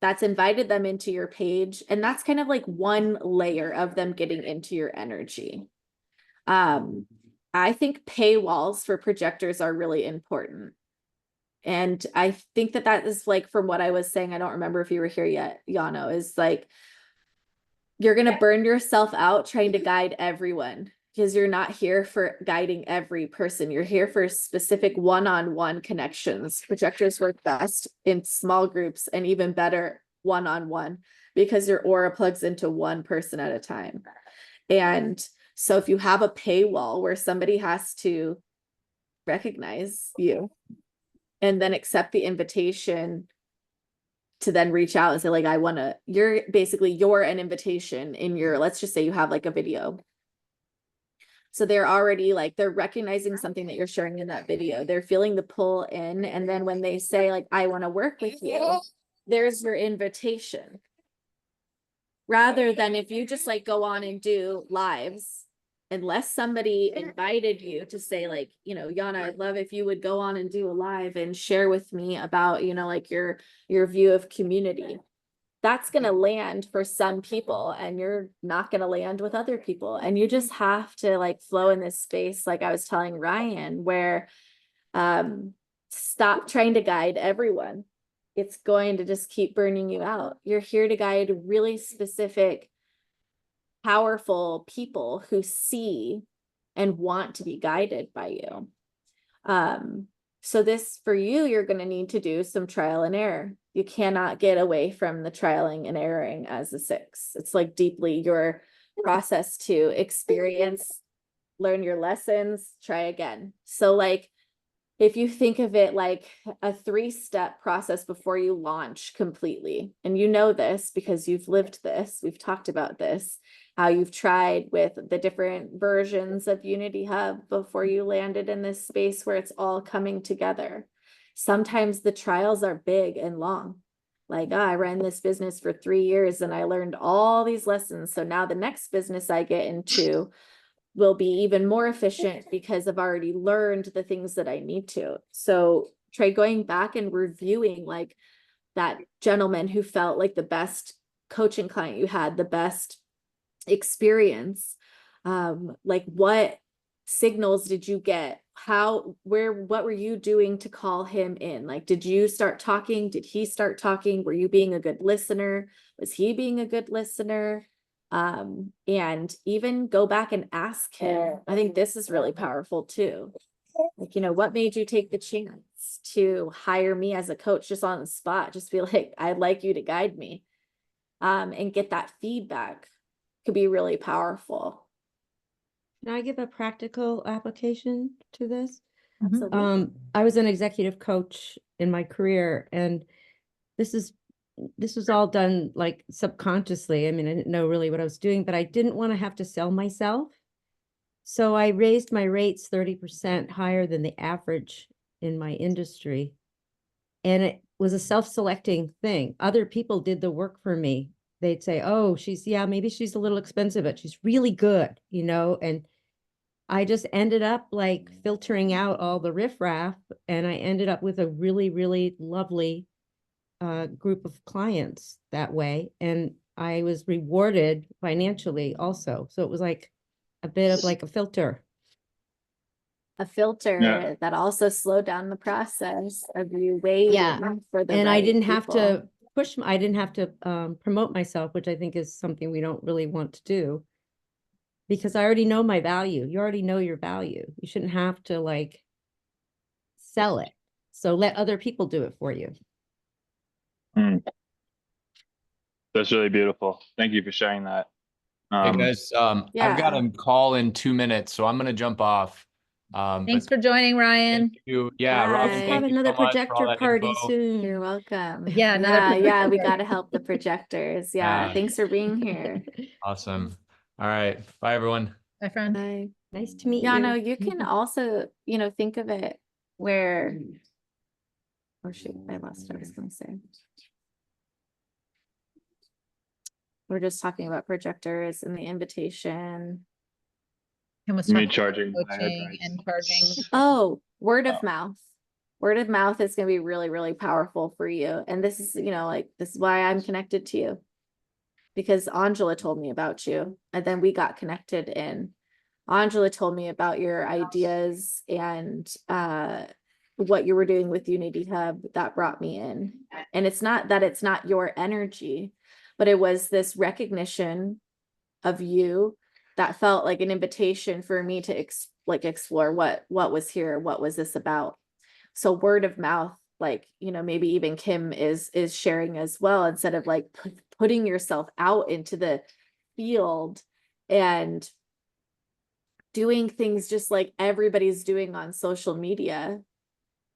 that's invited them into your page. And that's kind of one layer of them getting into your energy. I think paywalls for projectors are really important. And I think that is from what I was saying, I don't remember if you were here yet, Yano, is you're going to burn yourself out trying to guide everyone, because you're not here for guiding every person. You're here for specific one-on-one connections. Projectors work best in small groups, and even better one-on-one, because your aura plugs into one person at a time. And so if you have a paywall where somebody has to recognize you and then accept the invitation to then reach out and say you're an invitation in your, let's just say you have a video. So they're already like, they're recognizing something that you're sharing in that video. They're feeling the pull in. And then when they say like, I want to work with you, there's your invitation. Rather than if you just like go on and do lives, unless somebody invited you to say like, you know, Yana, I'd love if you would go on and do a live and share with me about, you know, like your view of community. That's going to land for some people and you're not going to land with other people. And you just have to like flow in this space. Like I was telling Ryan, where stop trying to guide everyone. It's going to just keep burning you out. You're here to guide really specific, powerful people who see and want to be guided by you. So this, for you, you're going to need to do some trial and error. You cannot get away from the trialing and erroring as a 6. It's like deeply your process to experience, learn your lessons, try again. So like, if you think of it like a 3-step process before you launch completely, and you know this because you've lived this, we've talked about this, how you've tried with the different versions of Unity Hub before you landed in this space where it's all coming together. Sometimes the trials are big and long. Like, oh, I ran this business for 3 years and I learned all these lessons. So now the next business I get into will be even more efficient because I've already learned the things that I need to. So try going back and reviewing like that gentleman who felt like the best coaching client you had, the best experience. Like what signals did you get? What were you doing to call him in? Like, did you start talking? Did he start talking? Were you being a good listener? Was he being a good listener? And even go back and ask him. I think this is really powerful too. Like, you know, what made you take the chance to hire me as a coach just on the spot? Just be like, I'd like you to guide me. And get that feedback could be really powerful. Can I give a practical application to this? Absolutely. I was an executive coach in my career, and this was all done like subconsciously. I mean, I didn't know really what I was doing, but I didn't want to have to sell myself. So I raised my rates 30% higher than the average in my industry. And it was a self-selecting thing. Other people did the work for me. They'd say, oh, maybe she's a little expensive, but she's really good, you know? And I just ended up like filtering out all the riffraff, and I ended up with a really, really lovely group of clients that way. And I was rewarded financially also. So it was like a bit of like a filter. A filter Yeah. that also slowed down the process of you waiting for the And I right didn't have people. to I didn't have to promote myself, which I think is something we don't really want to do, because I already know my value. You already know your value. You shouldn't have to like sell it. So let other people do it for you. That's really beautiful. Thank you for sharing that. Hey guys, I've got Yeah. a call in 2 minutes, so I'm gonna jump off. Thanks But for joining, Ryan. thank you. Yeah, Robyn, Bye. Have thank you another so much for all projector that party info. soon. You're welcome. Yeah, another Yeah, projector we party. got to help the projectors. Yeah. Yeah. Thanks for being here. Awesome. All right. Bye, everyone. My friend. Bye. Nice to meet Yeah, you. no, you can also, you know, think of it where, oh shoot, I lost what I was going to say. We're just talking about projectors and the invitation. And was Me talking charging about higher coaching price. and charging. Oh, word of Oh. mouth. Word of mouth is going to be really, really powerful for you. And this is, you know, like, this is why I'm connected to you. Because Angela told me about you. And then we got connected in. Angela told me about your ideas and what you were doing with Unity Hub. That brought me in. And it's not that it's not your energy, but it was this recognition of you that felt like an invitation for me to explore what was here, what was this about. So word of mouth, like, you know, maybe even Kim is sharing as well, instead of like putting yourself out into the field and doing things just like everybody's doing on social media.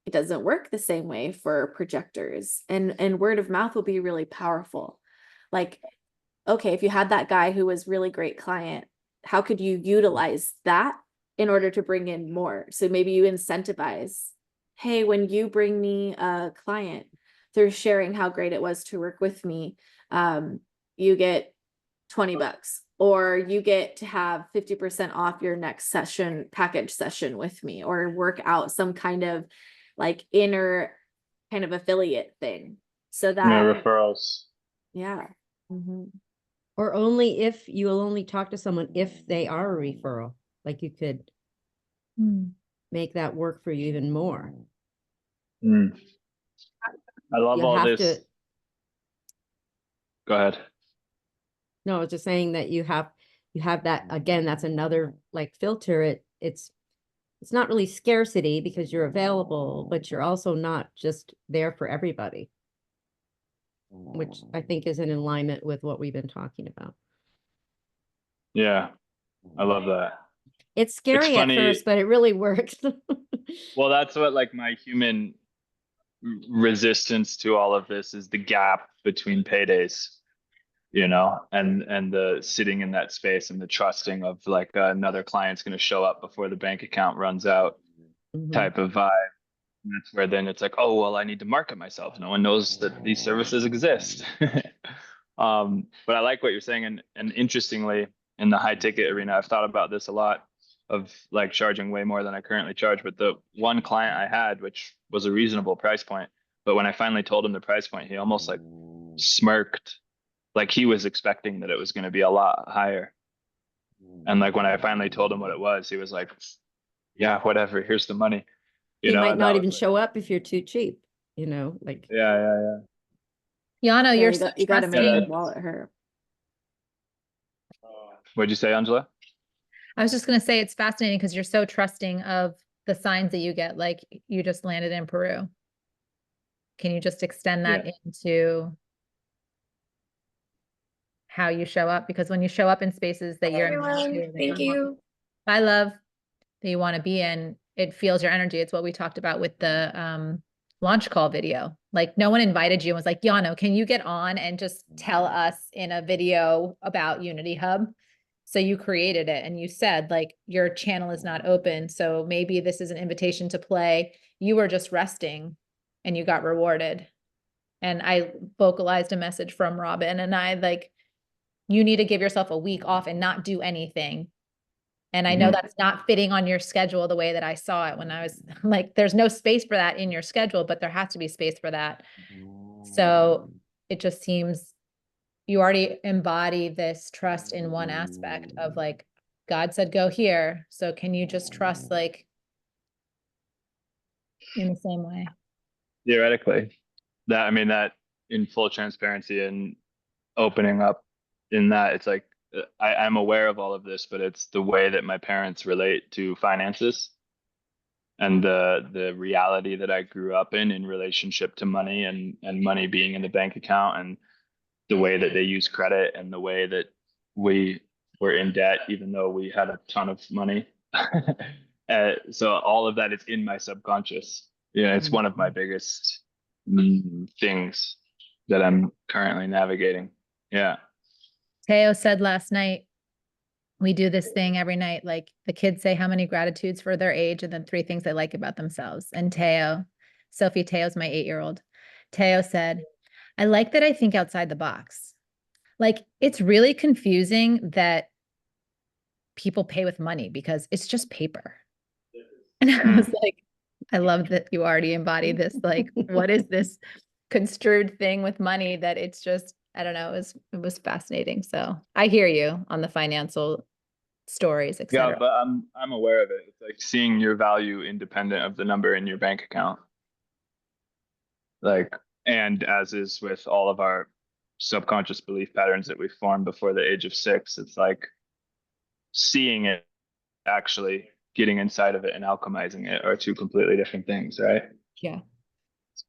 It doesn't work the same way for projectors, and word of mouth will be really powerful. Like, okay, if you had that guy who was really great client, how could you utilize that in order to bring in more. So maybe you incentivize, hey, when you bring me a client through sharing how great it was to work with me, you get $20, or you get to have 50% off your next package session with me, or work out some kind of like inner kind of affiliate thing. So that, referrals. yeah. Mhm. Or only if you'll only talk to someone if they are a referral, like you could make that work for you even more. I love You all have this. to, Go ahead. no, I was just saying that you have that, again, that's another like filter. It's not really scarcity because you're available, but you're also not just there for everybody, which I think is in alignment with what we've been talking about. Yeah, I love that. It's scary at funny- first, but it really works. Well, that's what like my human resistance to all of this is, the gap between paydays, and the sitting in that space and the trusting of like another client's going to show up before the bank account runs out Mhm. type of vibe. And that's where then it's like, oh, well, I need to market myself. No one knows that these services exist. But I like what you're saying. And interestingly, in the high ticket arena, I've thought about this a lot, of like charging way more than I currently charge. But the one client I had, which was a reasonable price point, but when I finally told him the price point, he almost like smirked, like he was expecting that it was going to be a lot higher. And like when I finally told him what it was, he was like, yeah, whatever, here's the money. He might and that not was even like, show up if you're too cheap, like. yeah. Yano, Yeah, you're you so got to make trusting. the wallet hurt. What'd you say, Angela? I was just going to say, it's fascinating because you're so trusting of the signs that you get. Like you just landed in Peru. Can you just extend that into how you show up? Because when you show up in spaces that you're Thank you. I love that you want to be in, it feels your energy. It's what we talked about with the launch call video. Like no one invited you and was like, Yano, can you get on and just tell us in a video about Unity Hub? So you created it and you said like your channel is not open. So maybe this is an invitation to play. You were just resting and you got rewarded. And I vocalized a message from Robyn, and I like, you need to give yourself a week off and not do anything. And I know that's not fitting on your schedule the way that I saw it when I was like, there's no space for that in your schedule, but there has to be space for that. So it just seems you already embody this trust in one aspect of like, God said, go here. So can you just trust like in the same way? Theoretically, that in full transparency and opening up in that, it's like, I'm aware of all of this, but it's the way that my parents relate to finances and the reality that I grew up in relationship to money and money being in the bank account, and the way that they use credit, and the way that we were in debt, even though we had a ton of money. So all of that is in my subconscious. Yeah, it's one of my biggest things that I'm currently navigating. Yeah. Teo said last night, we do this thing every night. Like the kids say how many gratitudes for their age and then 3 things they like about themselves. And Sophie Teo's my 8-year-old. Teo said, I like that I think outside the box. Like it's really confusing that people pay with money because it's just paper. And I was like, I love that you already embody this. Like, what is this construed thing with money that it's just, I don't know, it was fascinating. So I hear you on the financial stories, et Yeah, cetera. but I'm aware of it. It's like seeing your value independent of the number in your bank account. Like, and as is with all of our subconscious belief patterns that we formed before the age of 6, it's like seeing it, actually getting inside of it and alchemizing it are 2 completely different things, right? Yeah.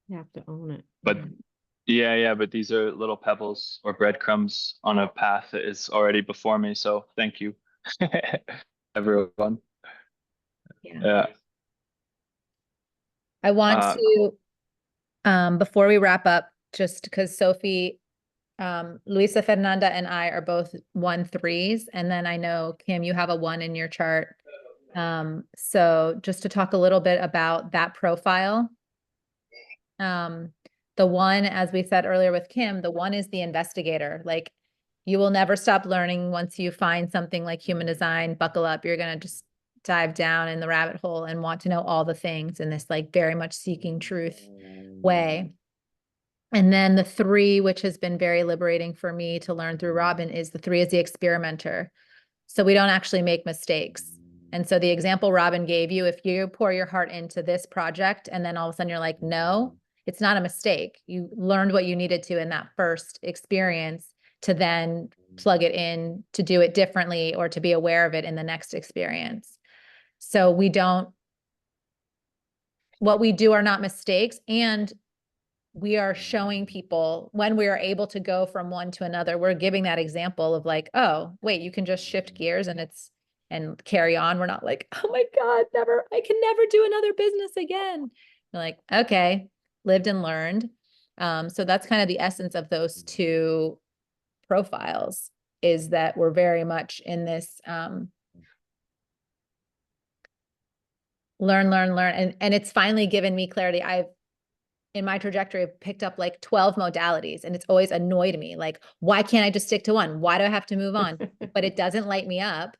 You have to own it. But but these are little pebbles or breadcrumbs on a path that is already before me. So thank you, everyone. Yeah. I want to, before we wrap up, just because Sophie, Luisa Fernanda and I are both 1-3s. And then I know, Kim, you have a 1 in your chart. So just to talk a little bit about that profile. The one, as we said earlier with Kim, the one is the investigator. Like, you will never stop learning once you find something like human design. Buckle up. You're going to just dive down in the rabbit hole and want to know all the things in this like very much seeking truth way. And then the 3, which has been very liberating for me to learn through Robyn, is the 3 is the experimenter. So we don't actually make mistakes. And so the example Robyn gave you, if you pour your heart into this project and then all of a sudden you're like, no, it's not a mistake. You learned what you needed to in that first experience to then plug it in to do it differently or to be aware of it in the next experience. So what we do are not mistakes. And we are showing people when we are able to go from one to another, we're giving that example of like, oh, wait, you can just shift gears and carry on. We're not like, oh my God, I can never do another business again. We're like, okay, lived and learned. So that's kind of the essence of those 2 profiles, is that we're very much in this, learn. And it's finally given me clarity. In my trajectory, I've picked up like 12 modalities, and it's always annoyed me. Like, why can't I just stick to one? Why do I have to move on? But it doesn't light me up.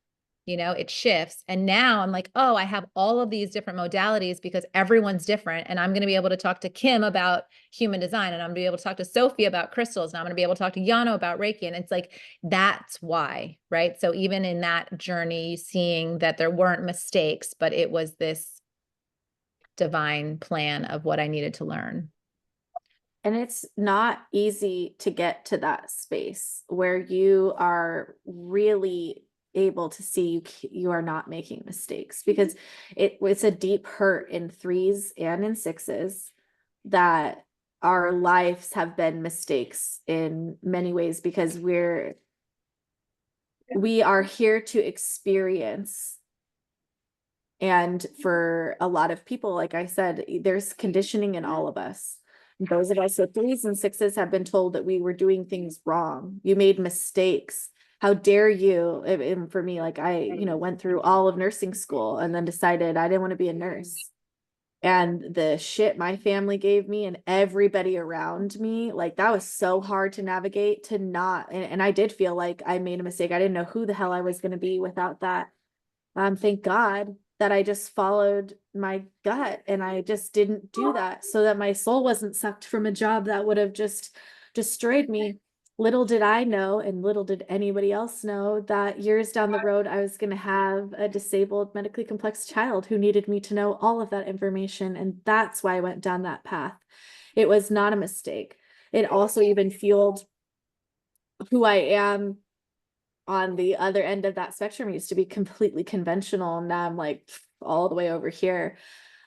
It shifts. And now I'm like, oh, I have all of these different modalities because everyone's different. And I'm going to be able to talk to Kim about human design, and I'm going to be able to talk to Sophie about crystals, and I'm going to be able to talk to Yano about Reiki. And it's like, that's why, right? So even in that journey, seeing that there weren't mistakes, but it was this divine plan of what I needed to learn. And it's not easy to get to that space where you are really able to see you are not making mistakes, because it's a deep hurt in 3s and in 6s that our lives have been mistakes in many ways, because we are here to experience. And for a lot of people, like I said, there's conditioning in all of us. Those of us with 3s and 6s have been told that we were doing things wrong. You made mistakes. How dare you? And for me, like I, went through all of nursing school and then decided I didn't want to be a nurse. And the shit my family gave me and everybody around me, like that was so hard to navigate, to not, and I did feel like I made a mistake. I didn't know who the hell I was going to be without that. Thank God that I just followed my gut and I just didn't do that, so that my soul wasn't sucked from a job that would have just destroyed me. Little did I know, and little did anybody else know, that years down the road, I was going to have a disabled, medically complex child who needed me to know all of that information. And that's why I went down that path. It was not a mistake. It also even fueled who I am on the other end of that spectrum. Used to be completely conventional, and now I'm like all the way over here,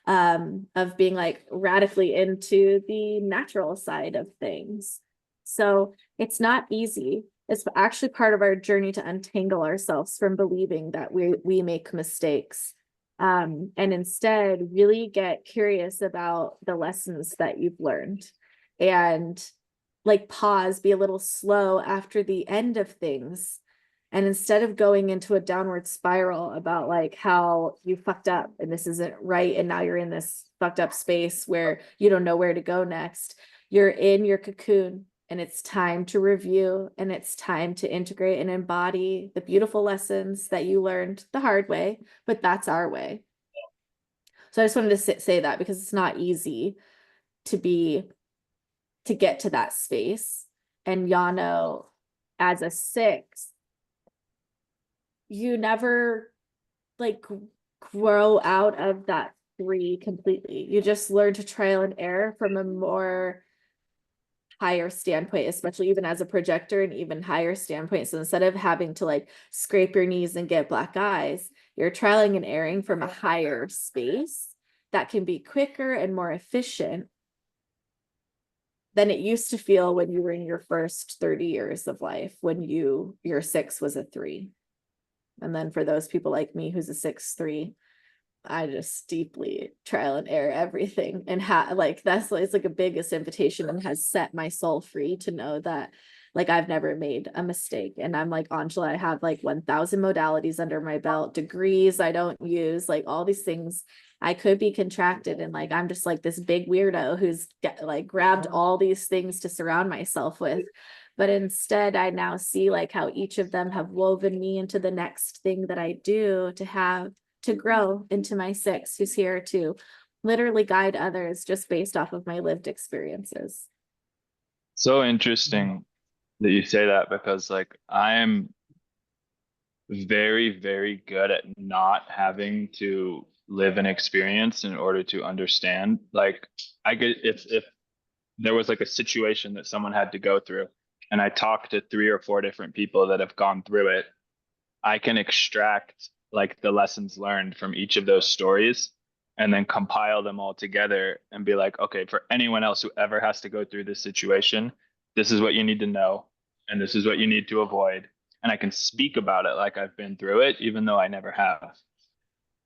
of being like radically into the natural side of things. So it's not easy. It's actually part of our journey to untangle ourselves from believing that we make mistakes, and instead really get curious about the lessons that you've learned, and like pause, be a little slow after the end of things. And instead of going into a downward spiral about like how you fucked up and this isn't right, and now you're in this fucked up space where you don't know where to go next, you're in your cocoon, and it's time to review, and it's time to integrate and embody the beautiful lessons that you learned the hard way, but that's our way. So I just wanted to say that, because it's not easy to get to that space. And Yano, as a 6, you never like grow out of that 3 completely. You just learn to trial and error from a more higher standpoint, especially even as a projector, and even higher standpoint. So instead of having to like scrape your knees and get black eyes, you're trialing and erring from a higher space that can be quicker and more efficient than it used to feel when you were in your first 30 years of life, when your 6 was a 3. And then for those people like me who's a 6-3, I just deeply trial and error everything, and like that's it's like a biggest invitation, and has set my soul free to know that like I've never made a mistake. And I'm like, Angela, I have like 1,000 modalities under my belt, degrees I don't use, like all these things. I could be contracted, and like I'm just like this big weirdo who's like grabbed all these things to surround myself with. But instead, I now see like how each of them have woven me into the next thing that I do to grow into my 6, who's here to literally guide others just based off of my lived experiences. So interesting that you say that, because like I'm very, very good at not having to live an experience in order to understand. Like I could, if there was like a situation that someone had to go through, and I talked to 3 or 4 different people that have gone through it, I can extract like the lessons learned from each of those stories and then compile them all together and be like, okay, for anyone else who ever has to go through this situation, this is what you need to know, and this is what you need to avoid. And I can speak about it like I've been through it, even though I never have.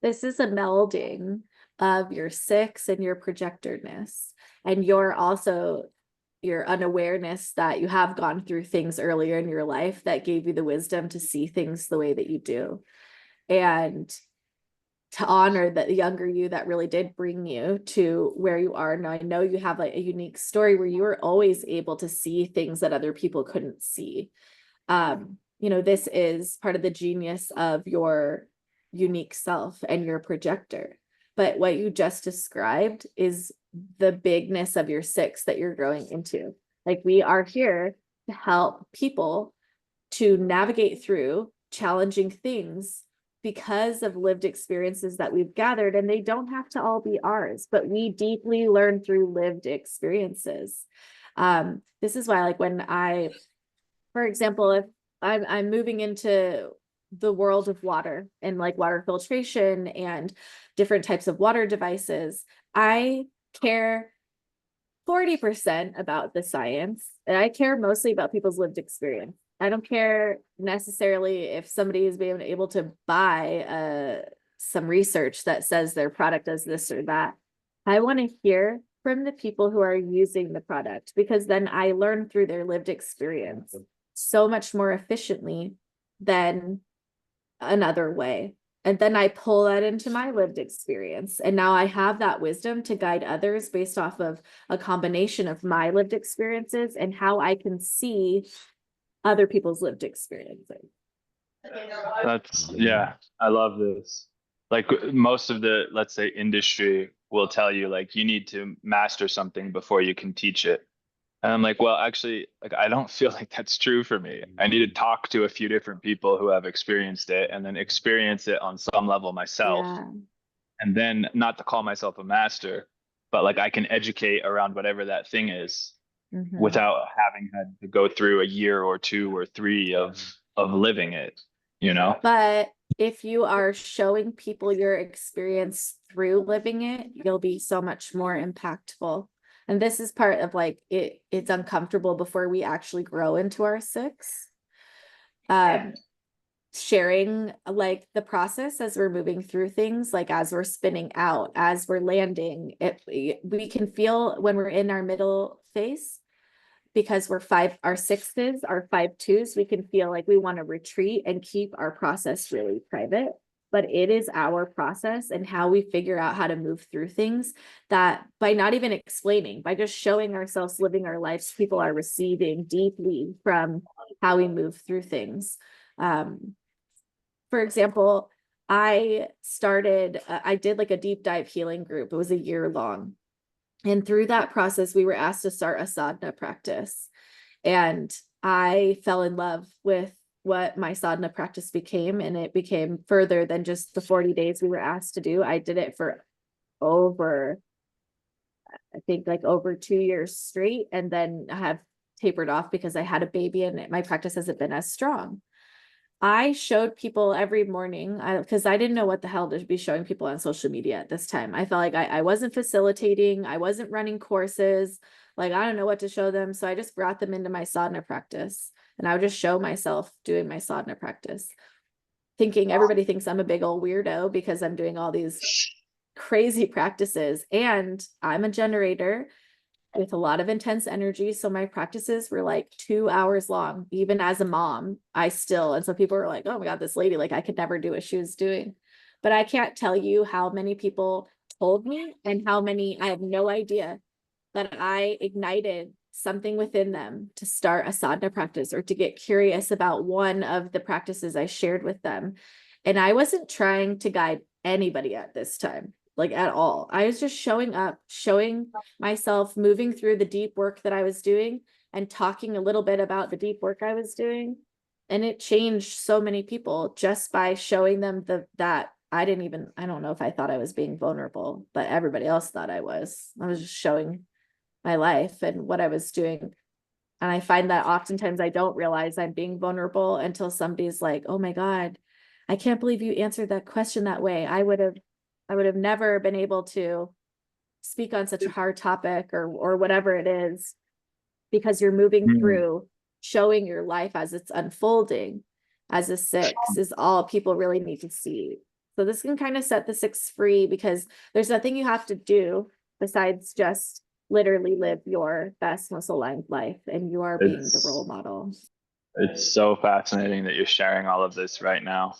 This is a melding of your 6 and your projectorness, and your unawareness that you have gone through things earlier in your life that gave you the wisdom to see things the way that you do, and to honor the younger you that really did bring you to where you are now. I know you have like a unique story where you were always able to see things that other people couldn't see. This is part of the genius of your unique self and your projector. But what you just described is the bigness of your 6 that you're growing into. Like, we are here to help people to navigate through challenging things because of lived experiences that we've gathered, and they don't have to all be ours, but we deeply learn through lived experiences. This is why, like, for example, if I'm moving into the world of water and like water filtration and different types of water devices, I care 40% about the science, and I care mostly about people's lived experience. I don't care necessarily if somebody is being able to buy some research that says their product does this or that. I want to hear from the people who are using the product, because then I learn through their lived experience so much more efficiently than another way. And then I pull that into my lived experience. And now I have that wisdom to guide others based off of a combination of my lived experiences and how I can see other people's lived experiences. Yeah, I love this. Like most of the, let's say, industry will tell you like you need to master something before you can teach it. And I'm like, well, actually, like I don't feel like that's true for me. I need to talk to a few different people who have experienced it and then experience it on some level myself. Yeah. And then not to call myself a master, but like I can educate around whatever that thing is Mhm. without having had to go through a year or 2 or 3 of living it, you know? But if you are showing people your experience through living it, you'll be so much more impactful. And this is part of like it's uncomfortable before we actually grow into our 6. Sharing like the process as we're moving through things, like as we're spinning out, as we're landing, we can feel when we're in our middle phase, because our 6s are 5-2s, we can feel like we want to retreat and keep our process really private. But it is our process and how we figure out how to move through things that, by not even explaining, by just showing ourselves living our lives, people are receiving deeply from how we move through things. For example, I did like a deep dive healing group. It was a year long. And through that process, we were asked to start a sadhana practice. And I fell in love with what my sadhana practice became. And it became further than just the 40 days we were asked to do. I did it for over 2 years straight. And then I have tapered off because I had a baby and my practice hasn't been as strong. I showed people every morning because I didn't know what the hell to be showing people on social media at this time. I felt like I wasn't facilitating. I wasn't running courses. Like, I don't know what to show them. So I just brought them into my sadhana practice, and I would just show myself doing my sadhana practice, thinking everybody thinks I'm a big old weirdo because I'm doing all these crazy practices. And I'm a generator. with a lot of intense energy. So my practices were like 2 hours long. Even as a mom, and so people were like, oh my God, this lady, like I could never do what she was doing. But I can't tell you how many people told me and how many, I have no idea, that I ignited something within them to start a sadhana practice or to get curious about one of the practices I shared with them. And I wasn't trying to guide anybody at this time, like at all. I was just showing up, showing myself, moving through the deep work that I was doing and talking a little bit about the deep work I was doing. And it changed so many people just by showing them that I don't know if I thought I was being vulnerable, but everybody else thought I was. I was just showing my life and what I was doing. And I find that oftentimes I don't realize I'm being vulnerable until somebody's like, oh my God, I can't believe you answered that question that way. I would have never been able to speak on such a hard topic or whatever it is, because you're moving through showing your life as it's unfolding as a 6 is all people really need to see. So this can kind of set the 6 free, because there's nothing you have to do besides just literally live your best, most aligned life, and you are being the role model. It's so fascinating that you're sharing all of this right now.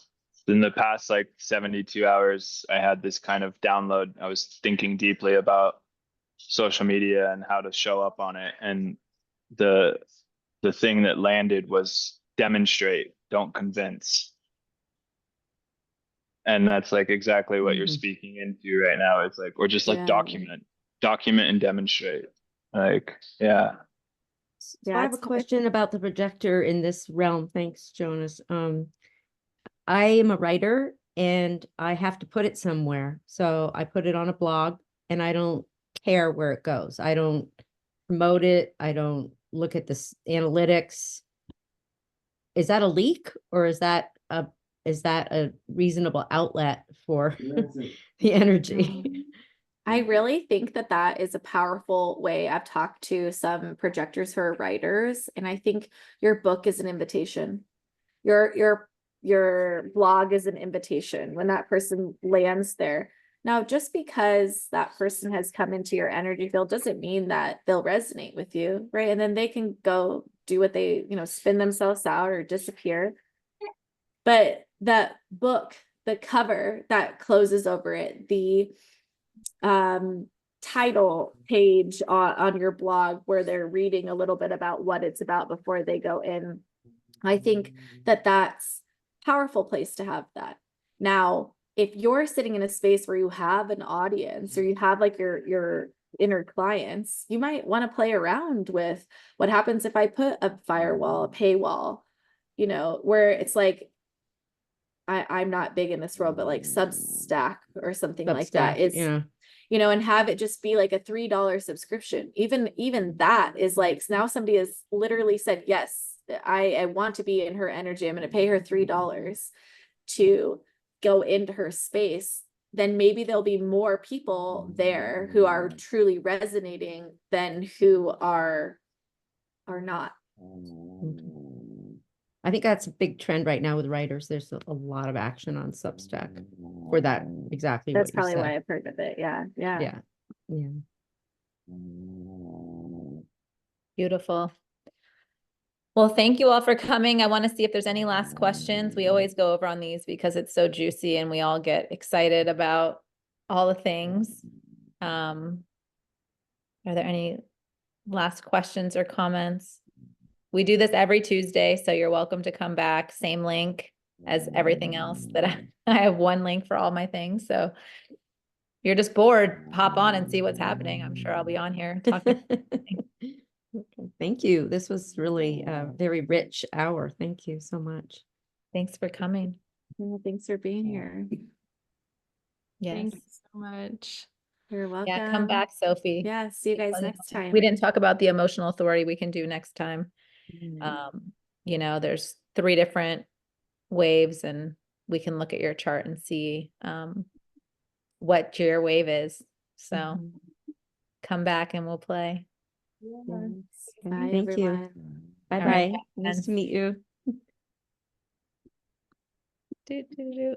In the past like 72 hours, I had this kind of download. I was thinking deeply about social media and how to show up on it. And the thing that landed was demonstrate, don't convince. And that's like exactly what you're speaking into right now. It's like, or just like document and demonstrate. Like, yeah. So I have a question about the projector in this realm. Thanks, Jonas. I am a writer and I have to put it somewhere. So I put it on a blog and I don't care where it goes. I don't promote it. I don't look at this analytics. Is that a leak, or is that a reasonable outlet for the energy? I really think that is a powerful way. I've talked to some projectors who are writers, and I think your book is an invitation. Your blog is an invitation when that person lands there. Now, just because that person has come into your energy field doesn't mean that they'll resonate with you, right? And then they can go do what they, spin themselves out or disappear. But that book, the cover that closes over it, the title page on your blog where they're reading a little bit about what it's about before they go in, I think that's a powerful place to have that. Now, if you're sitting in a space where you have an audience or you have like your inner clients, you might want to play around with what happens if I put a firewall, a paywall, where it's like, I'm not big in this world, but like Substack or something like that is, and have it just be like a $3 subscription. Even that is like, now somebody has literally said, yes, I want to be in her energy. I'm going to pay her $3 to go into her space. Then maybe there'll be more people there who are truly resonating than who are not. I think that's a big trend right now with writers. There's a lot of action on Substack for that. Exactly. That's what you probably said. why I've heard of it. Yeah. Beautiful. Well, thank you all for coming. I want to see if there's any last questions. We always go over on these because it's so juicy and we all get excited about all the things. Are there any last questions or comments? We do this every Tuesday, so you're welcome to come back. Same link as everything else that I have one link for all my things. So if you're just bored, hop on and see what's happening. I'm sure I'll be on here talking. Thank you. This was really a very rich hour. Thank you so much. Thanks for coming. Well, thanks for being here. Yes. Thanks so much. You're welcome. Yeah, come back, Sophie. Yeah, see you guys next time. We didn't talk about the emotional authority. We can do next time. There's 3 different waves and we can look at your chart and see what your wave is. So come back and we'll play. Yes. Bye, Thank everyone. you. Bye-bye. All right, Nice to meet you. Do, do, do.